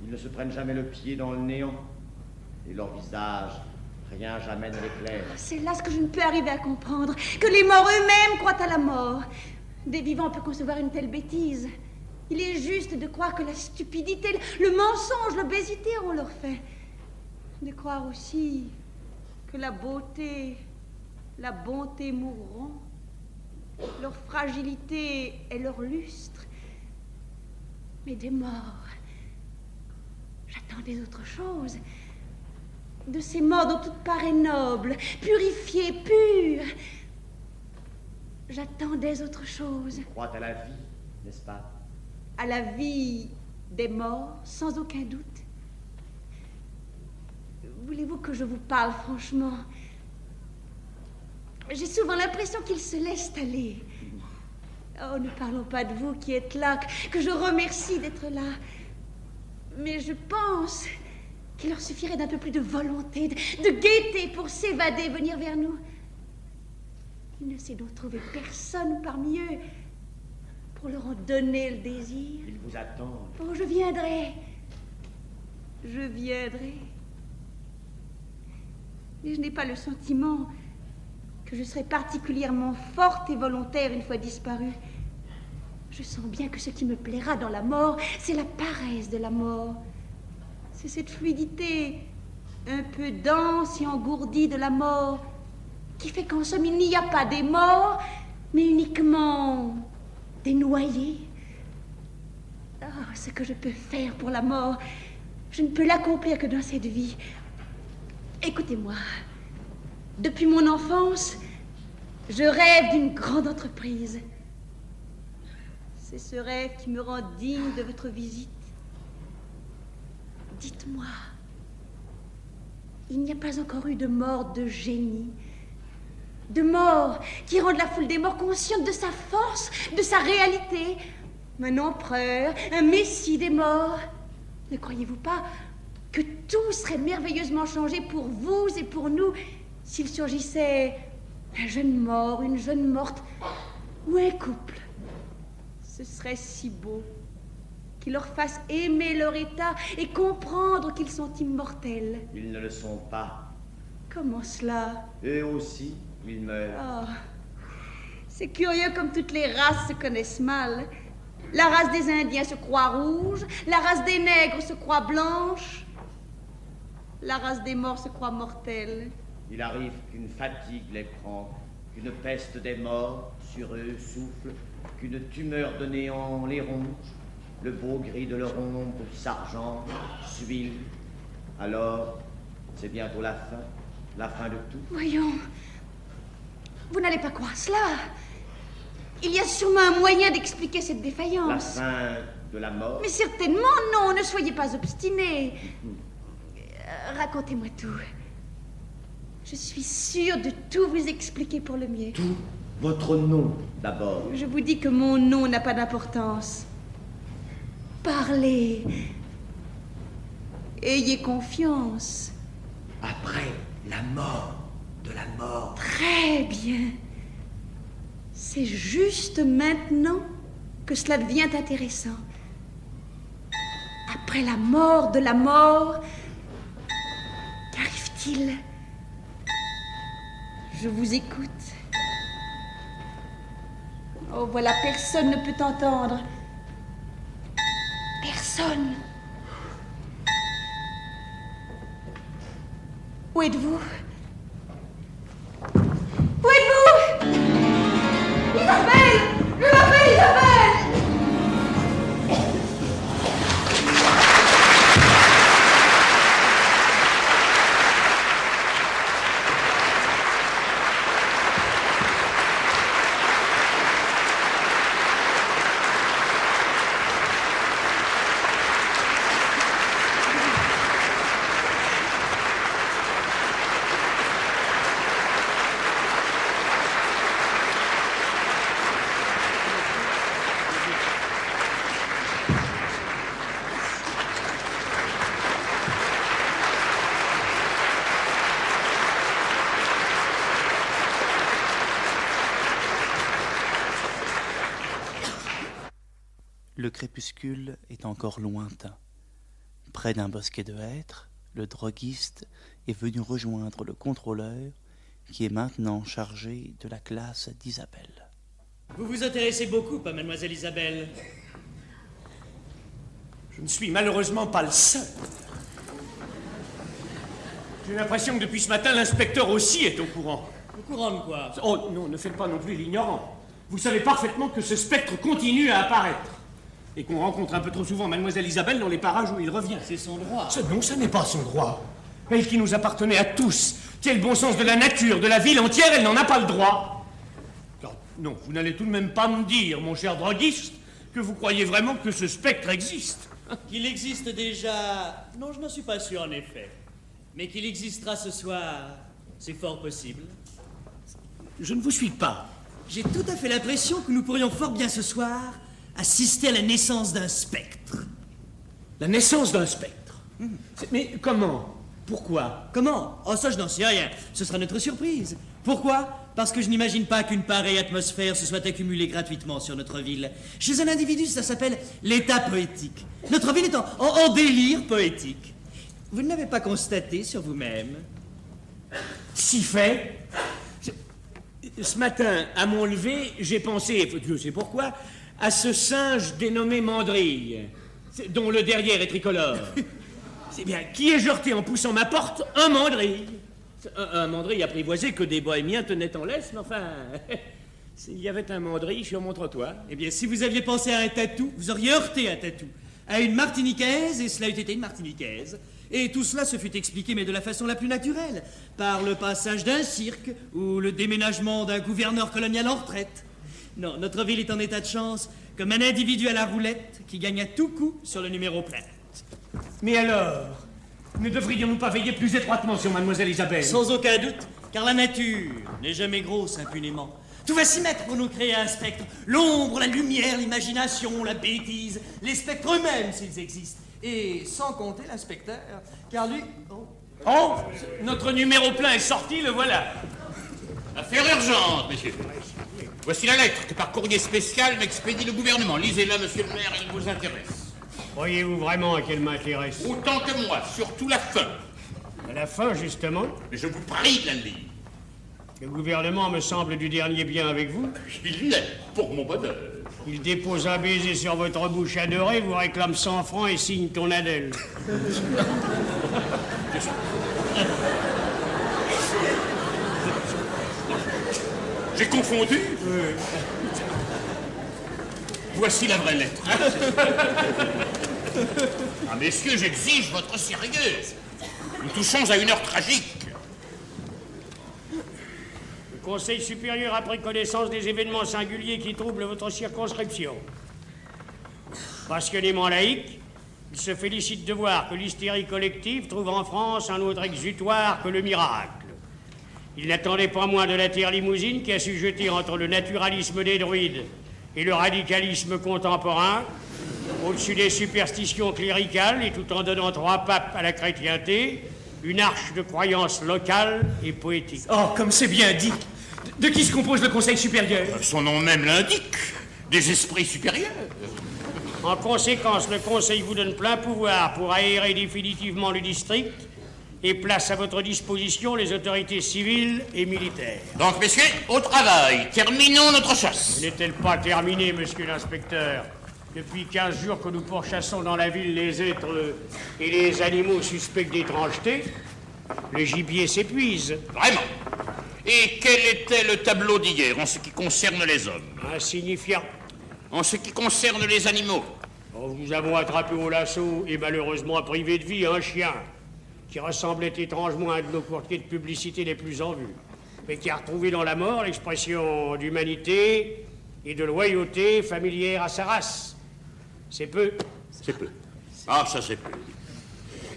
Ils ne se prennent jamais le pied dans le néant. Et leur visage, rien jamais ne l'éclaire. C'est là ce que je ne peux arriver à comprendre, que les morts eux-mêmes croient à la mort. Des vivants peuvent concevoir une telle bêtise. Il est juste de croire que la stupidité, le mensonge, l'obésité ont leur fait. De croire aussi que la bonté mourront. Leur fragilité et leur lustre. Mais des morts, j'attendais autre chose. De ces morts dont toute part est noble, purifiée, pure. J'attendais autre chose. Tu crois à la vie, n'est-ce pas? À la vie des morts, sans aucun doute. Voulez-vous que je vous parle franchement? J'ai souvent l'impression qu'ils se laissent aller. Oh, ne parlons pas de vous qui êtes là, que je remercie d'être là. Mais je pense qu'il leur suffirait d'un peu plus de volonté, de gaieté pour s'évader, venir vers nous. Il ne s'est donc trouvé personne parmi eux pour leur en donner le désir. Ils vous attendent. Oh, je viendrai. Je viendrai. Mais je n'ai pas le sentiment que je serai particulièrement forte et volontaire une fois disparue. Je sens bien que ce qui me plaira dans la mort, c'est la paresse de la mort. C'est cette fluidité un peu dense et engourdie de la mort qui fait qu'en somme, il n'y a pas des morts, mais uniquement des noyés. Ah, ce que je peux faire pour la mort, je ne peux l'accomplir que dans cette vie. Écoutez-moi, depuis mon enfance, je rêve d'une grande entreprise. C'est ce rêve qui me rend digne de votre visite. Dites-moi, il n'y a pas encore eu de mort de génie, de mort qui rende la foule des morts consciente de sa force, de sa réalité. Un empereur, un messie des morts. Ne croyez-vous pas que tout serait merveilleusement changé pour vous et pour nous s'il surgissait un jeune mort, une jeune morte ou un couple? Ce serait si beau qu'ils leur fassent aimer leur état et comprendre qu'ils sont immortels. Ils ne le sont pas. Comment cela? Eux aussi, ils meurent. Oh, c'est curieux comme toutes les races se connaissent mal. La race des Indiens se croit rouge, la race des nègres se croit blanche, la race des morts se croit mortelle. Il arrive qu'une fatigue les prend, qu'une peste des morts sur eux souffle, qu'une tumeur de néant les ronge, le beau gris de leur ombre s'argente, s'huile. Alors, c'est bientôt la fin de tout. Voyons, vous n'allez pas croire cela. Il y a sûrement un moyen d'expliquer cette défaillance. La fin de la mort? Mais certainement non, ne soyez pas obstinés. Racontez-moi tout. Je suis sûre de tout vous expliquer pour le mieux. Tout? Votre nom, d'abord. Je vous dis que mon nom n'a pas d'importance. Parlez. Ayez confiance. Après la mort de la mort. Très bien. C'est juste maintenant que cela devient intéressant. Après la mort de la mort, qu'arrive-t-il? Je vous écoute. Oh, voilà, personne ne peut entendre. Personne. Où êtes-vous? Où êtes-vous? Isabelle! Je m'appelle Isabelle! Le crépuscule est encore lointain. Près d'un bosquet de hêtres, le droguiste est venu rejoindre le contrôleur qui est maintenant chargé de la classe d'Isabelle. Vous vous intéressez beaucoup à mademoiselle Isabelle. Je ne suis malheureusement pas le seul. J'ai l'impression que depuis ce matin, l'inspecteur aussi est au courant. Au courant de quoi? Oh non, ne faites pas non plus l'ignorant. Vous savez parfaitement que ce spectre continue à apparaître. Et qu'on rencontre un peu trop souvent mademoiselle Isabelle dans les parages où il revient. C'est son droit. Non, ça n'est pas son droit. Elle qui nous appartenait à tous, qui a le bon sens de la nature, de la ville entière, elle n'en a pas le droit. Non, vous n'allez tout de même pas me dire, mon cher droguiste, que vous croyez vraiment que ce spectre existe. Qu'il existe déjà... Non, je n'en suis pas sûr, en effet. Mais qu'il existera ce soir, c'est fort possible. Je ne vous suis pas. J'ai tout à fait l'impression que nous pourrions fort bien ce soir assister à la naissance d'un spectre. La naissance d'un spectre? Mais comment? Pourquoi? Comment? Oh, ça, je n'en sais rien. Ce sera notre surprise. Pourquoi? Parce que je n'imagine pas qu'une pareille atmosphère se soit accumulée gratuitement sur notre ville. Chez un individu, ça s'appelle l'état poétique. Notre ville est en délire poétique. Vous ne l'avez pas constaté sur vous-même? Si fait. Ce matin, à mon lever, j'ai pensé, je sais pourquoi, à ce singe dénommé Mandrille, dont le derrière est tricolore. C'est bien, qui est heurté en poussant ma porte un mandrille. Un mandrille apprivoisé que des bohémiens tenaient en laisse, mais enfin... S'il y avait un mandrille sur mon trottoir... Eh bien, si vous aviez pensé à un tatou, vous auriez heurté un tatou. À une martiniquaise, et cela eût été une martiniquaise. Et tout cela se fut expliqué, mais de la façon la plus naturelle, par le passage d'un cirque ou le déménagement d'un gouverneur colonial en retraite. Non, notre ville est en état de chance, comme un individu à la roulette qui gagne à tout coup sur le numéro plein. Mais alors, ne devrions-nous pas veiller plus étroitement sur mademoiselle Isabelle? Sans aucun doute, car la nature n'est jamais grosse impunément. Tout va s'y mettre pour nous créer un spectre. L'ombre, la lumière, l'imagination, la bêtise, les spectres eux-mêmes s'ils existent. Et sans compter l'inspecteur, car lui... Oh, notre numéro plein est sorti, le voilà. Affaire urgente, messieurs. Voici la lettre que par courrier spécial m'expédie le gouvernement. Lisez-la, monsieur le maire, elle vous intéresse. Croyez-vous vraiment qu'elle m'intéresse? Autant que moi, surtout la fin. À la fin, justement? Mais je vous prie de la lire. Le gouvernement me semble du dernier bien avec vous. Il l'est, pour mon bonheur. Il dépose un baiser sur votre bouche adorée, vous réclame 100 francs et signe ton Adèle. J'ai confondu. Voici la vraie lettre. Ah, messieurs, j'exige votre sérieux. Nous touchons à une heure tragique. Le Conseil supérieur a pris connaissance des événements singuliers qui troublent votre circonscription. Passionnément laïque, il se félicite de voir que l'hystérie collective trouve en France un autre exutoire que le miracle. Il n'attendait pas moins de la terre limousine qui a su jeter entre le naturalisme des druides et le radicalisme contemporain, au-dessus des superstitions cléricales et tout en donnant 3 papes à la chrétienté, une arche de croyances locales et poétiques. Oh, comme c'est bien dit. De qui se compose le Conseil supérieur? Son nom même l'indique. Des esprits supérieurs. En conséquence, le Conseil vous donne plein pouvoir pour aérer définitivement le district et place à votre disposition les autorités civiles et militaires. Donc, messieurs, au travail. Terminons notre chasse. N'est-elle pas terminée, monsieur l'inspecteur? Depuis 15 jours que nous pourchassons dans la ville les êtres et les animaux suspects d'étrangeté, le gibier s'épuise. Vraiment? Et quel était le tableau d'hier en ce qui concerne les hommes? Insignifiant. En ce qui concerne les animaux? Nous avons attrapé au lasso et malheureusement privé de vie un chien qui ressemblait étrangement à un de nos courtiers de publicité les plus en vue, mais qui a retrouvé dans la mort l'expression d'humanité et de loyauté familière à sa race. C'est peu. C'est peu. Ah, ça c'est peu.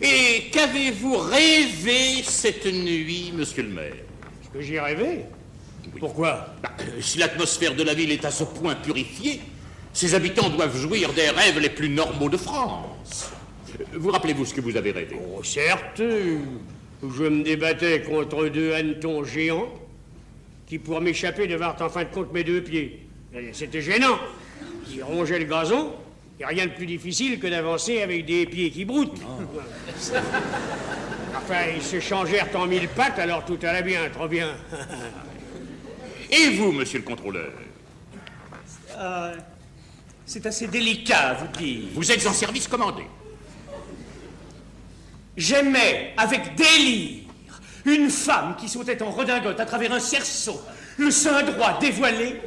Et qu'avez-vous rêvé cette nuit, monsieur le maire? Ce que j'ai rêvé? Oui. Pourquoi? Si l'atmosphère de la ville est à ce point purifiée, ses habitants doivent jouir des rêves les plus normaux de France. Vous rappelez-vous ce que vous avez rêvé? Oh, certes. Je me débattais contre 2 hannetons géants qui, pour m'échapper, devinrent en fin de compte mes 2 pieds. C'était gênant. Ils rongeaient le gazon. Il n'y a rien de plus difficile que d'avancer avec des pieds qui broutent. Enfin, ils se changèrent en 1000 pattes, alors tout allait bien, trop bien. Et vous, monsieur le contrôleur? C'est assez délicat, vous dire. Vous êtes en service commandé. J'aimais, avec délire, une femme qui sautait en redingote à travers un cerceau, le sein droit dévoilé.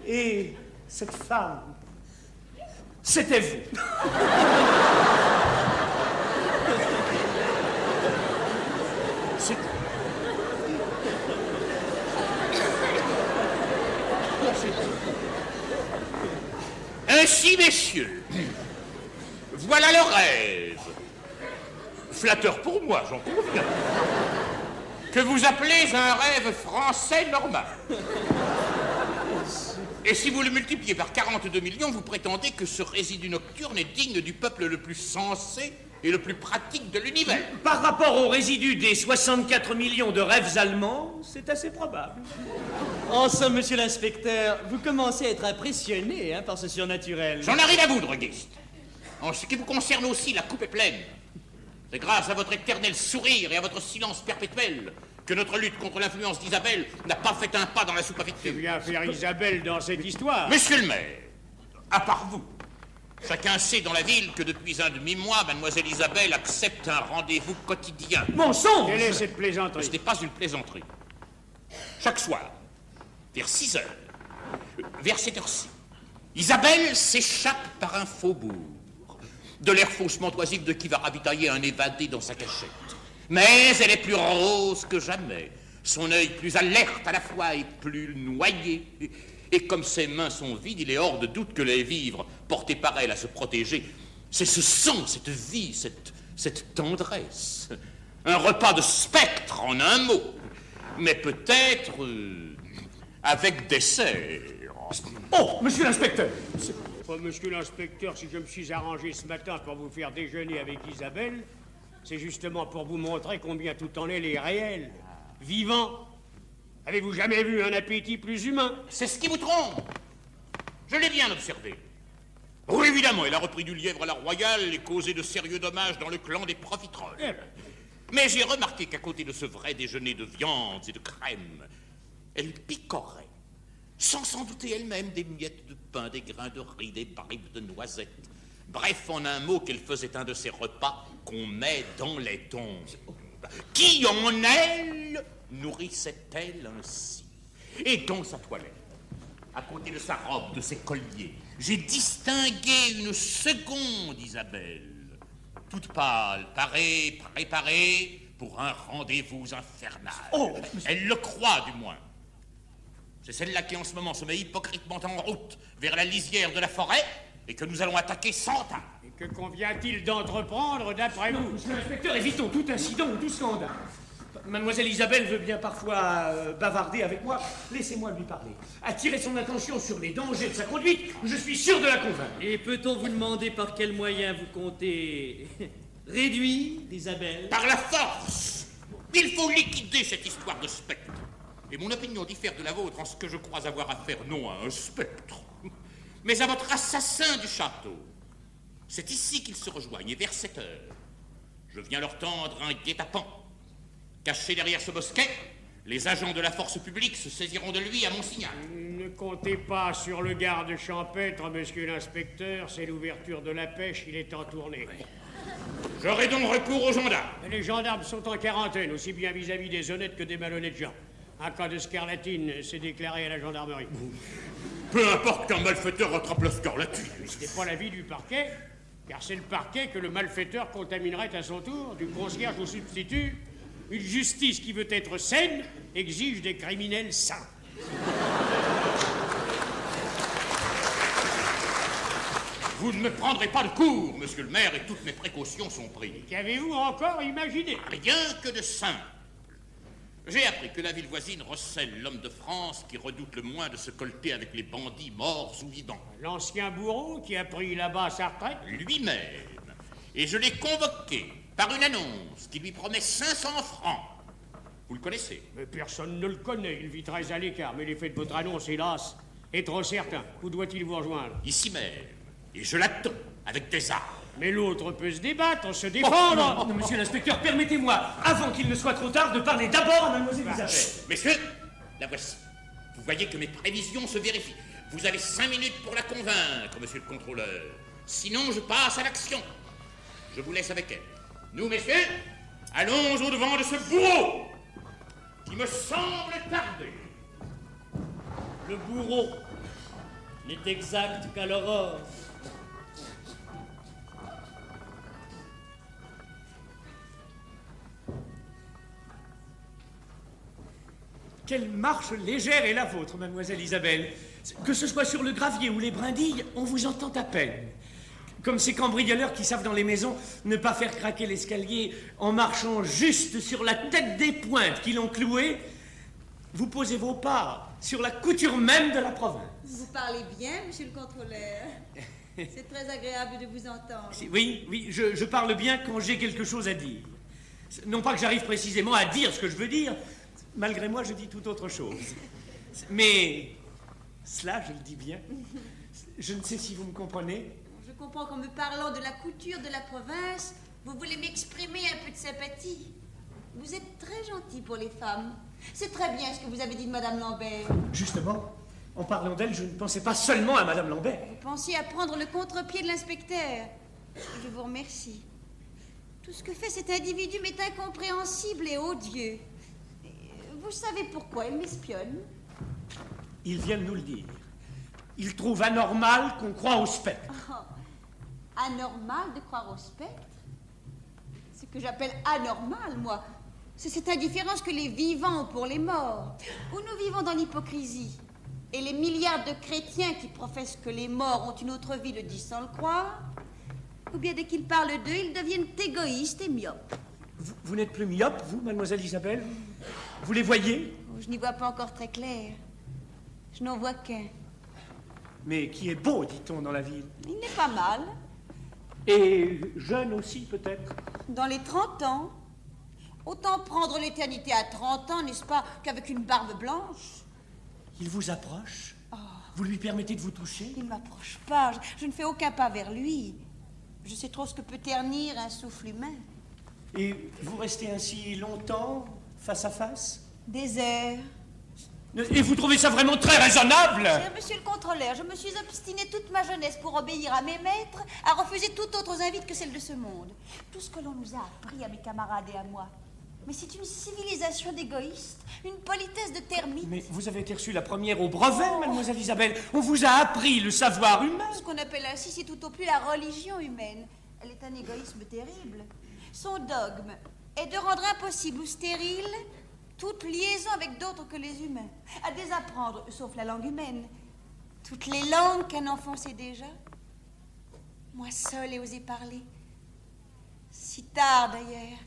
Et cette femme, c'était vous. Ainsi, messieurs, voilà le rêve. Flatteur pour moi, j'en conviens. Que vous appelez un rêve français normal. Et si vous le multipliez par 42 millions, vous prétendez que ce résidu nocturne est digne du peuple le plus sensé et le plus pratique de l'univers. Par rapport au résidu des 64 millions de rêves allemands, c'est assez probable. En somme, monsieur l'inspecteur, vous commencez à être impressionné par ce surnaturel. J'en ai rien à vous, droguiste. En ce qui vous concerne aussi, la coupe est pleine. C'est grâce à votre éternel sourire et à votre silence perpétuel que notre lutte contre l'influence d'Isabelle n'a pas fait un pas dans la soupe à vite. Que vient faire Isabelle dans cette histoire? Monsieur le maire, à part vous, chacun sait dans la ville que depuis un demi-mois, mademoiselle Isabelle accepte un rendez-vous quotidien. Mensonge! Quelle est cette plaisanterie? Ce n'est pas une plaisanterie. Chaque soir, vers 6 heures, vers cette heure-ci, Isabelle s'échappe par un faubourg, de l'air faussement oisif de qui va ravitailler un évadé dans sa cachette. Mais elle est plus rose que jamais, son œil plus alerte à la fois et plus noyé. Et comme ses mains sont vides, il est hors de doute que les vivres portés par elle à se protéger, c'est ce sang, cette vie, cette tendresse. Un repas de spectre en un mot, mais peut-être avec dessert. Oh, monsieur l'inspecteur! Oh, monsieur l'inspecteur, si je me suis arrangé ce matin pour vous faire déjeuner avec Isabelle, c'est justement pour vous montrer combien tout en elle est réel, vivant. Avez-vous jamais vu un appétit plus humain? C'est ce qui vous trompe. Je l'ai bien observé. Oui, évidemment, elle a repris du lièvre à la royale et causé de sérieux dommages dans le clan des profiteroles. Mais j'ai remarqué qu'à côté de ce vrai déjeuner de viandes et de crème, elle picorait, sans s'en douter elle-même, des miettes de pain, des grains de riz, des bribes de noisettes. Bref, en un mot, qu'elle faisait un de ces repas qu'on met dans les tombes. Qui en elle nourrissait-elle ainsi? Et dans sa toilette, à côté de sa robe, de ses colliers, j'ai distingué une seconde Isabelle, toute pâle, préparée pour un rendez-vous infernal. Oh, elle le croit, du moins. C'est celle-là qui, en ce moment, se met hypocritement en route vers la lisière de la forêt et que nous allons attaquer sans tard. Et que convient-il d'entreprendre d'après vous? Monsieur l'inspecteur, évitons tout incident ou tout scandale. Mademoiselle Isabelle veut bien parfois bavarder avec moi. Laissez-moi lui parler. Attirer son attention sur les dangers de sa conduite, je suis sûr de la convaincre. Et peut-on vous demander par quels moyens vous comptez réduire Isabelle? Par la force! Il faut liquider cette histoire de spectre. Et mon opinion diffère de la vôtre en ce que je crois avoir affaire non à un spectre, mais à votre assassin du château. C'est ici qu'ils se rejoignent, et vers 7 heures, je viens leur tendre un guet-apens. Caché derrière ce bosquet, les agents de la force publique se saisiront de lui à mon signal. Ne comptez pas sur le garde champêtre, monsieur l'inspecteur. C'est l'ouverture de la pêche, il est en tournée. J'aurai donc recours aux gendarmes. Les gendarmes sont en quarantaine, aussi bien vis-à-vis des honnêtes que des malhonnêtes gens. Un cas de scarlatine, c'est déclaré à la gendarmerie. Peu importe qu'un malfaiteur rattrape la scarlatine. Ce n'est pas l'avis du parquet, car c'est le parquet que le malfaiteur contaminerait à son tour, du concierge au substitut. Une justice qui veut être saine exige des criminels sains. Vous ne me prendrez pas de cours, monsieur le maire, et toutes mes précautions sont prises. Qu'avez-vous encore imaginé? Rien que de simple. J'ai appris que la ville voisine recèle l'homme de France qui redoute le moins de se colter avec les bandits morts ou vivants. L'ancien bourreau qui a pris là-bas sa retraite? Lui-même. Et je l'ai convoqué par une annonce qui lui promet 500 francs. Vous le connaissez? Mais personne ne le connaît, il vit très à l'écart. Mais l'effet de votre annonce, hélas, est trop certain. Où doit-il vous rejoindre? Ici même. Et je l'attends avec des armes. Mais l'autre peut se débattre, se défendre. Oh, non, monsieur l'inspecteur, permettez-moi, avant qu'il ne soit trop tard, de parler d'abord à mademoiselle Isabelle. Messieurs, la voici. Vous voyez que mes prévisions se vérifient. Vous avez 5 minutes pour la convaincre, monsieur le contrôleur. Sinon, je passe à l'action. Je vous laisse avec elle. Nous, messieurs, allons au-devant de ce bourreau qui me semble tarder. Le bourreau n'est exact qu'à l'aurore. Quelle marche légère est la vôtre, mademoiselle Isabelle. Que ce soit sur le gravier ou les brindilles, on vous entend à peine. Comme ces cambrioleurs qui savent dans les maisons ne pas faire craquer l'escalier en marchant juste sur la tête des pointes qui l'ont cloué, vous posez vos pas sur la couture même de la province. Vous parlez bien, monsieur le contrôleur. C'est très agréable de vous entendre. Oui, je parle bien quand j'ai quelque chose à dire. Non pas que j'arrive précisément à dire ce que je veux dire, malgré moi je dis tout autre chose. Mais cela, je le dis bien. Je ne sais si vous me comprenez. Je comprends qu'en me parlant de la couture de la province, Vous voulez m'exprimer un peu de sympathie? Vous êtes très gentil pour les femmes. C'est très bien ce que vous avez dit de Madame Lambert. Justement, en parlant d'elle, je ne pensais pas seulement à Madame Lambert. Vous pensiez à prendre le contre-pied de l'inspecteur. Je vous remercie. Tout ce que fait cet individu m'est incompréhensible et odieux. Vous savez pourquoi il m'espionne? Il vient de nous le dire. Il trouve anormal qu'on croie au spectre. Oh, anormal de croire au spectre? Ce que j'appelle anormal, moi, c'est cette indifférence que les vivants ont pour les morts. Où nous vivons dans l'hypocrisie. Et les milliards de chrétiens qui professent que les morts ont une autre vie le disent sans le croire. Ou bien dès qu'ils parlent d'eux, ils deviennent égoïstes et myopes. Vous n'êtes plus myope, vous, mademoiselle Isabelle? Vous les voyez? Oh, je n'y vois pas encore très clair. Je n'en vois qu'un. Mais qui est beau, dit-on, dans la ville. Il n'est pas mal. Et jeune aussi, peut-être? Dans les 30 ans. Autant prendre l'éternité à 30 ans, n'est-ce pas, qu'avec une barbe blanche. Il vous approche? Vous lui permettez de vous toucher? Il ne m'approche pas. Je ne fais aucun pas vers lui. Je sais trop ce que peut ternir un souffle humain. Et vous restez ainsi longtemps, face à face? Des heures. Et vous trouvez ça vraiment très raisonnable? Cher monsieur le contrôleur, je me suis obstinée toute ma jeunesse pour obéir à mes maîtres, à refuser toute autre invite que celle de ce monde. Tout ce que l'on nous a appris à mes camarades et à moi. Mais c'est une civilisation d'égoïstes, une politesse de termites. Mais vous avez été reçue la première au brevet, mademoiselle Isabelle. On vous a appris le savoir humain. Ce qu'on appelle ainsi, c'est tout au plus la religion humaine. Elle est un égoïsme terrible. Son dogme est de rendre impossible ou stérile toute liaison avec d'autres que les humains. À désapprendre, sauf la langue humaine, toutes les langues qu'un enfant sait déjà. Moi seule ai osé parler. Si tard d'ailleurs.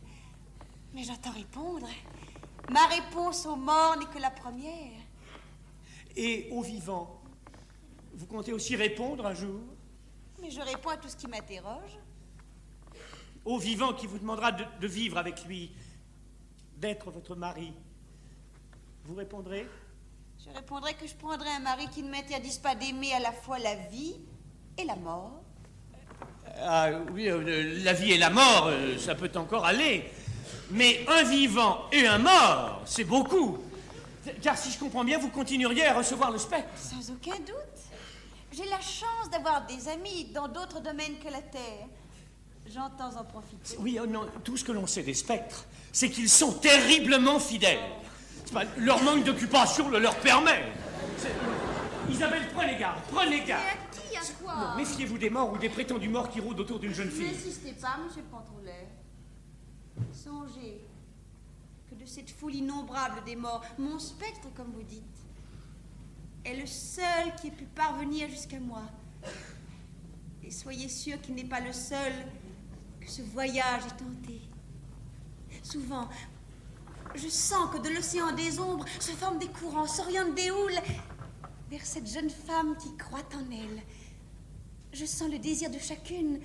Mais j'entends répondre. Ma réponse aux morts n'est que la première. Et aux vivants, vous comptez aussi répondre un jour? Mais je réponds à tout ce qui m'interroge. Au vivant qui vous demandera de vivre avec lui, d'être votre mari, vous répondrez? Je répondrai que je prendrai un mari qui ne m'interdise pas d'aimer à la fois la vie et la mort. Ah oui, la vie et la mort, ça peut encore aller. Mais un vivant et un mort, c'est beaucoup. Car si je comprends bien, vous continueriez à recevoir le spectre. Sans aucun doute. J'ai la chance d'avoir des amis dans d'autres domaines que la Terre. J'entends en profiter. Oui, non, tout ce que l'on sait des spectres, c'est qu'ils sont terriblement fidèles. Leur manque d'occupation le leur permet. Isabelle, prenez garde, prenez garde. Et à qui, à quoi? Non, méfiez-vous des morts ou des prétendus morts qui rôdent autour d'une jeune fille. N'insistez pas, monsieur le contrôleur. Songez que de cette foule innombrable des morts, mon spectre, comme vous dites, est le seul qui ait pu parvenir jusqu'à moi. Et soyez sûr qu'il n'est pas le seul que ce voyage est tenté. Souvent, je sens que de l'océan des ombres se forment des courants, s'orientent des houles vers cette jeune femme qui croit en elle. Je sens le désir de chacune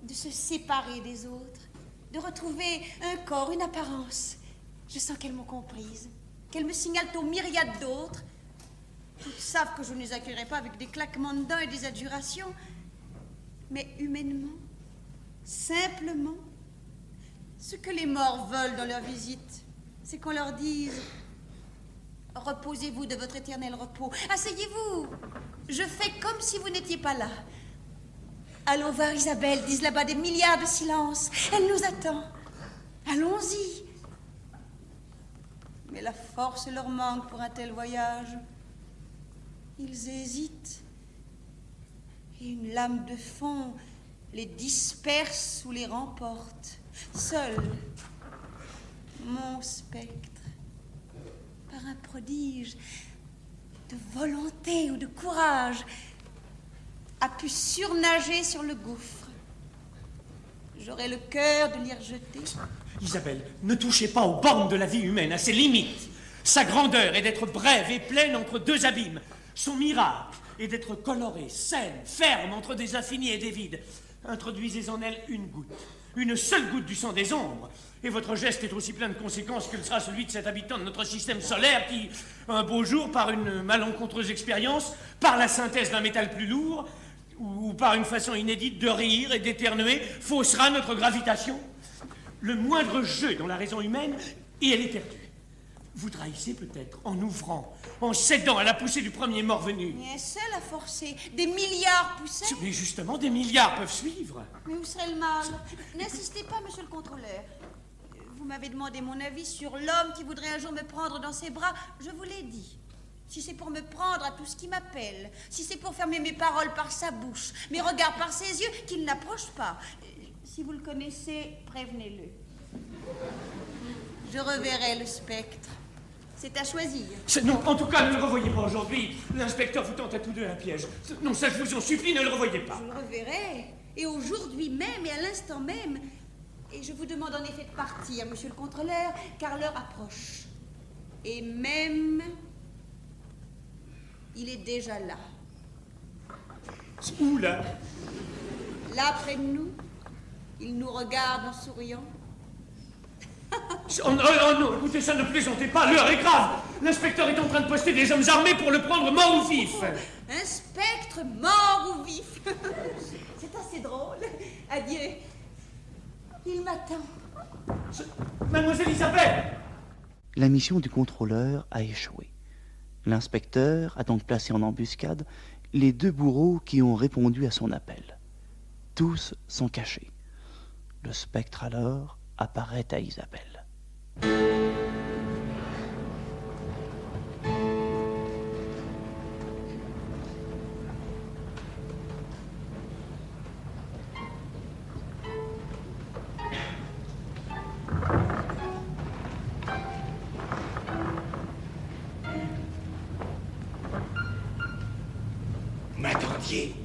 de se séparer des autres, de retrouver un corps, une apparence. Je sens qu'elles m'ont comprise, qu'elles me signalent aux myriades d'autres. Toutes savent que je ne les accueillerai pas avec des claquements de dents et des adjurations, mais humainement, simplement. Ce que les morts veulent dans leur visite, c'est qu'on leur dise « Reposez-vous de votre éternel repos, asseyez-vous, je fais comme si vous n'étiez pas là. » Allons voir Isabelle, disent là-bas des milliards de silences. Elle nous attend. Allons-y. Mais la force leur manque pour un tel voyage. Ils hésitent. Et une lame de fond les disperse ou les remporte. Seul, mon spectre, par un prodige de volonté ou de courage, a pu surnager sur le gouffre. J'aurais le cœur de l'y rejeter. Isabelle, ne touchez pas aux bornes de la vie humaine, à ses limites. Sa grandeur est d'être brève et pleine entre deux abîmes. Son miracle est d'être colorée, saine, ferme entre des infinis et des vides. Introduisez en elle une seule goutte du sang des ombres. Et votre geste est aussi plein de conséquences que le sera celui de cet habitant de notre système solaire qui, un beau jour, par une malencontreuse expérience, par la synthèse d'un métal plus lourd, ou par une façon inédite de rire et d'éternuer, faussera notre gravitation. Le moindre jeu dans la raison humaine, et elle est perdue. Vous trahissez peut-être en ouvrant, en cédant à la poussée du premier mort venu. Mais un seul à forcer, des milliards poussés. Mais justement, des milliards peuvent suivre. Mais où serait le mal? N'insistez pas, monsieur le contrôleur. Vous m'avez demandé mon avis sur l'homme qui voudrait un jour me prendre dans ses bras. Je vous l'ai dit. Si c'est pour me prendre à tout ce qui m'appelle, si c'est pour fermer mes paroles par sa bouche, mes regards par ses yeux, qu'il n'approche pas. Si vous le connaissez, prévenez-le. Je reverrai le spectre. C'est à choisir. Non, en tout cas, ne le revoyez pas aujourd'hui. L'inspecteur vous tente à tous deux un piège. Non, ça, je vous en supplie, ne le revoyez pas. Je le reverrai. Et aujourd'hui même, et à l'instant même. Et je vous demande en effet de partir, monsieur le contrôleur, car l'heure approche. Et même... il est déjà là. Où, là? Là, près de nous. Il nous regarde en souriant. Oh non, écoutez, ça ne plaisantez pas, l'heure est grave. L'inspecteur est en train de poster des hommes armés pour le prendre mort ou vif. Un spectre mort ou vif. C'est assez drôle. Adieu. Il m'attend. Mademoiselle Isabelle! La mission du contrôleur a échoué. L'inspecteur a donc placé en embuscade les deux bourreaux qui ont répondu à son appel. Tous sont cachés. Le spectre alors apparaît à Isabelle. Vous m'attendiez?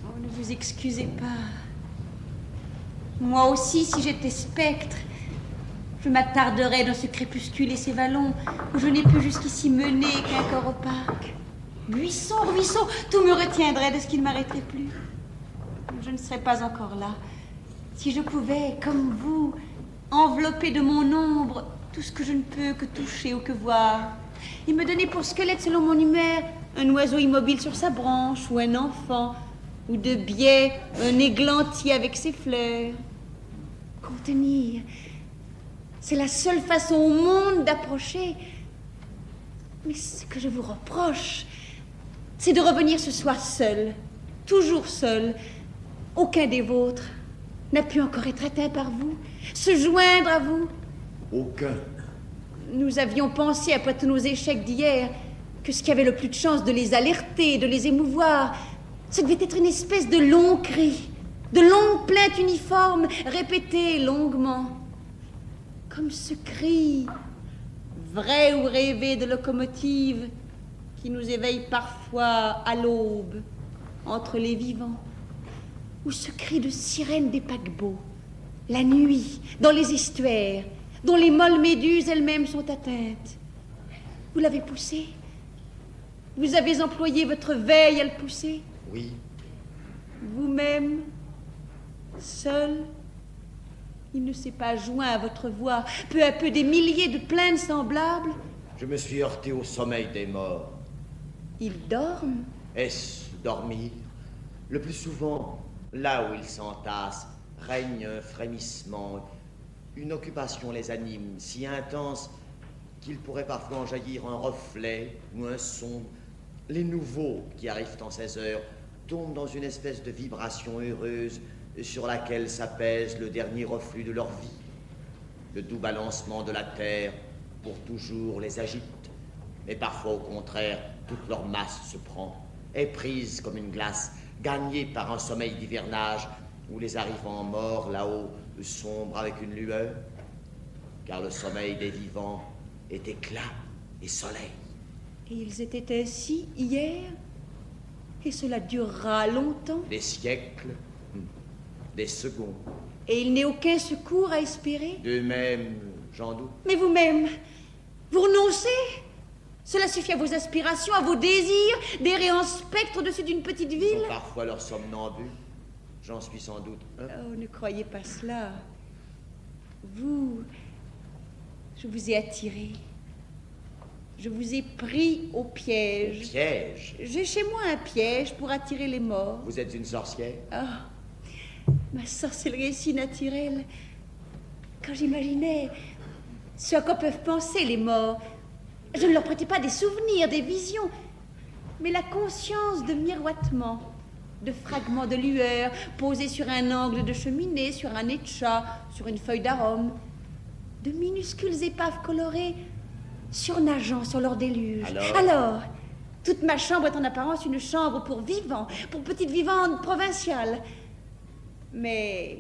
Oh, ne vous excusez pas. Moi aussi, si j'étais spectre, je m'attarderais dans ce crépuscule et ces vallons où je n'ai pu jusqu'ici mener qu'un corps opaque. Buissons, ruisseaux, tout me retiendrait de ce qui ne m'arrêterait plus. Je ne serais pas encore là. Si je pouvais, comme vous, envelopper de mon ombre tout ce que je ne peux que toucher ou que voir, et me donner pour squelette selon mon humeur un oiseau immobile sur sa branche, ou un enfant, ou de biais un églantier avec ses fleurs. Contenir, c'est la seule façon au monde d'approcher. Mais ce que je vous reproche, c'est de revenir ce soir seul, toujours seul. Aucun des vôtres n'a pu encore être atteint par vous, se joindre à vous. Aucun. Nous avions pensé, après tous nos échecs d'hier, que ce qui avait le plus de chance de les alerter, de les émouvoir, ce devait être une espèce de long cri, de longues plaintes uniformes, répétées longuement. Comme ce cri, vrai ou rêvé de locomotive, qui nous éveille parfois à l'aube, entre les vivants. Ou ce cri de sirène des paquebots, la nuit, dans les estuaires, dont les molles méduses elles-mêmes sont atteintes. Vous l'avez poussé? Vous avez employé votre veille à le pousser? Oui. Vous-même, seul, il ne s'est pas joint à votre voix. Peu à peu, des milliers de plaintes semblables. Je me suis heurté au sommeil des morts. Ils dorment? Est-ce dormir? Le plus souvent, là où ils s'entassent, règne un frémissement. Une occupation les anime, si intense qu'il pourrait parfois en jaillir un reflet ou un son. Les nouveaux qui arrivent en ces heures tombent dans une espèce de vibration heureuse sur laquelle s'apaise le dernier reflux de leur vie. Le doux balancement de la terre pour toujours les agite, mais parfois au contraire, toute leur masse se prend, est prise comme une glace, gagnée par un sommeil d'hivernage où les arrivants morts là-haut sombrent avec une lueur, car le sommeil des vivants est éclat et soleil. Et ils étaient ainsi hier? Et cela durera longtemps? Des siècles, des secondes. Et il n'est aucun secours à espérer? D'eux-mêmes, j'en doute. Mais vous-même, vous renoncez? Cela suffit à vos aspirations, à vos désirs, d'errer en spectre au-dessus d'une petite ville? Ils sont parfois leur somnambule. J'en suis sans doute un. Oh, ne croyez pas cela. Vous, je vous ai attiré. Je vous ai pris au piège. Piège? J'ai chez moi un piège pour attirer les morts. Vous êtes une sorcière? Ah, ma sorcellerie est si naturelle. Quand j'imaginais ce à quoi peuvent penser les morts, je ne leur prêtais pas des souvenirs, des visions, mais la conscience de miroitements, de fragments de lueur posés sur un angle de cheminée, sur un nez de chat, sur une feuille d'arôme, de minuscules épaves colorées surnageant sur leur déluge. Alors, toute ma chambre est en apparence une chambre pour vivants, pour petites vivantes provinciales. Mais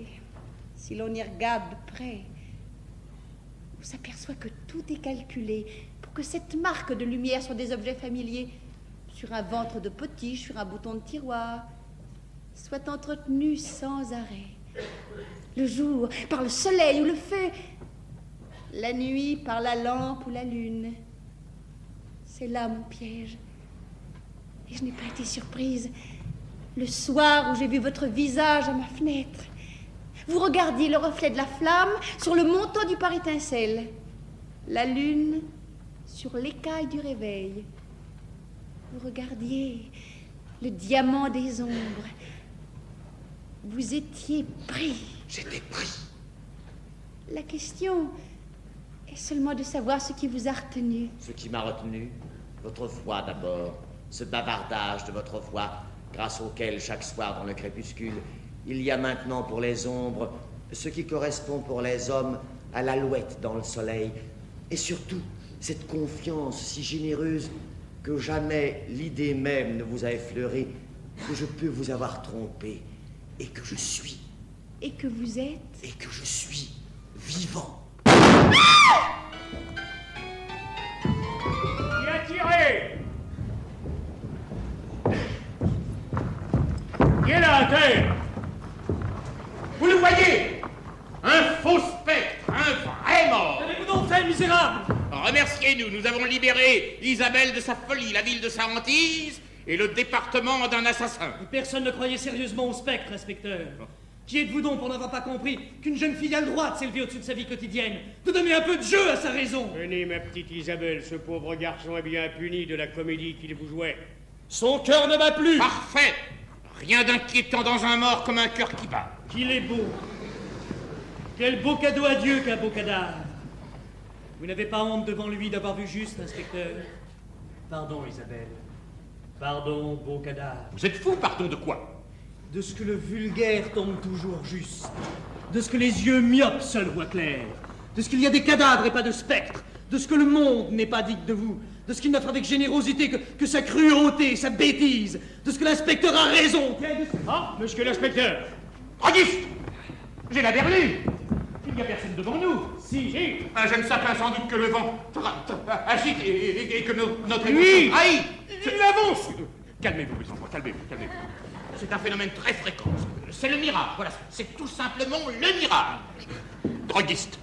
si l'on y regarde de près, on s'aperçoit que tout est calculé pour que cette marque de lumière sur des objets familiers, sur un ventre de potiche, sur un bouton de tiroir, soit entretenue sans arrêt. Le jour par le soleil ou le feu, la nuit par la lampe ou la lune. C'est là mon piège. Et je n'ai pas été surprise. Le soir où j'ai vu votre visage à ma fenêtre, vous regardiez le reflet de la flamme sur le montant du pare-étincelle, la lune sur l'écaille du réveil. Vous regardiez le diamant des ombres. Vous étiez pris. J'étais pris. La question est seulement de savoir ce qui vous a retenu. Ce qui m'a retenu, votre voix d'abord, ce bavardage de votre voix, grâce auquel chaque soir dans le crépuscule, il y a maintenant pour les ombres ce qui correspond pour les hommes à l'alouette dans le soleil, et surtout cette confiance si généreuse que jamais l'idée même ne vous a effleuré que je peux vous avoir trompé, et que je suis. Et que vous êtes. Et que je suis vivant. Qui a tiré? Qui est là à terre? Vous le voyez? Un faux spectre, un vrai mort. Qu'avez-vous donc fait, misérable? Remerciez-nous, nous avons libéré Isabelle de sa folie, la ville de sa hantise et le département d'un assassin. Personne ne croyait sérieusement au spectre, inspecteur. Qui êtes-vous donc pour n'avoir pas compris qu'une jeune fille a le droit de s'élever au-dessus de sa vie quotidienne, de donner un peu de jeu à sa raison? Tenez, ma petite Isabelle, ce pauvre garçon est bien puni de la comédie qu'il vous jouait. Son cœur ne bat plus. Parfait. Rien d'inquiétant dans un mort comme un cœur qui bat. Qu'il est beau. Quel beau cadeau à Dieu qu'un beau cadavre. Vous n'avez pas honte devant lui d'avoir vu juste, inspecteur? Pardon, Isabelle. Pardon, beau cadavre. Vous êtes fou, pardon de quoi? De ce que le vulgaire tombe toujours juste. De ce que les yeux myopes seuls voient clair. De ce qu'il y a des cadavres et pas de spectres. De ce que le monde n'est pas digne de vous. De ce qu'il n'offre avec générosité que sa cruauté, sa bêtise. De ce que l'inspecteur a raison. Ah, monsieur l'inspecteur. Auguste! J'ai la berlue. Il n'y a personne devant nous. Si. Un jeune sapin sans doute que le vent agite et que notre Oui. Aïe! Il avance. Calmez-vous, mes enfants, calmez-vous. C'est un phénomène très fréquent. C'est le mirage, voilà. C'est tout simplement le mirage. Droguiste,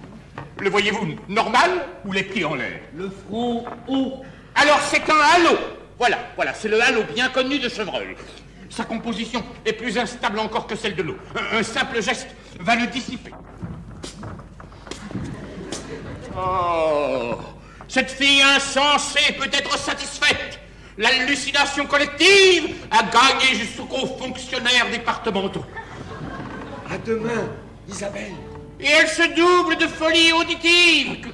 le voyez-vous normal ou les pieds en l'air? Le front haut. Alors c'est un halo. Voilà, c'est le halo bien connu de Chevreul. Sa composition est plus instable encore que celle de l'eau. Un simple geste va le dissiper. Oh, cette fille insensée peut être satisfaite. L'hallucination collective a gagné jusqu'aux fonctionnaires départementaux. À demain, Isabelle. Et elle se double de folie auditive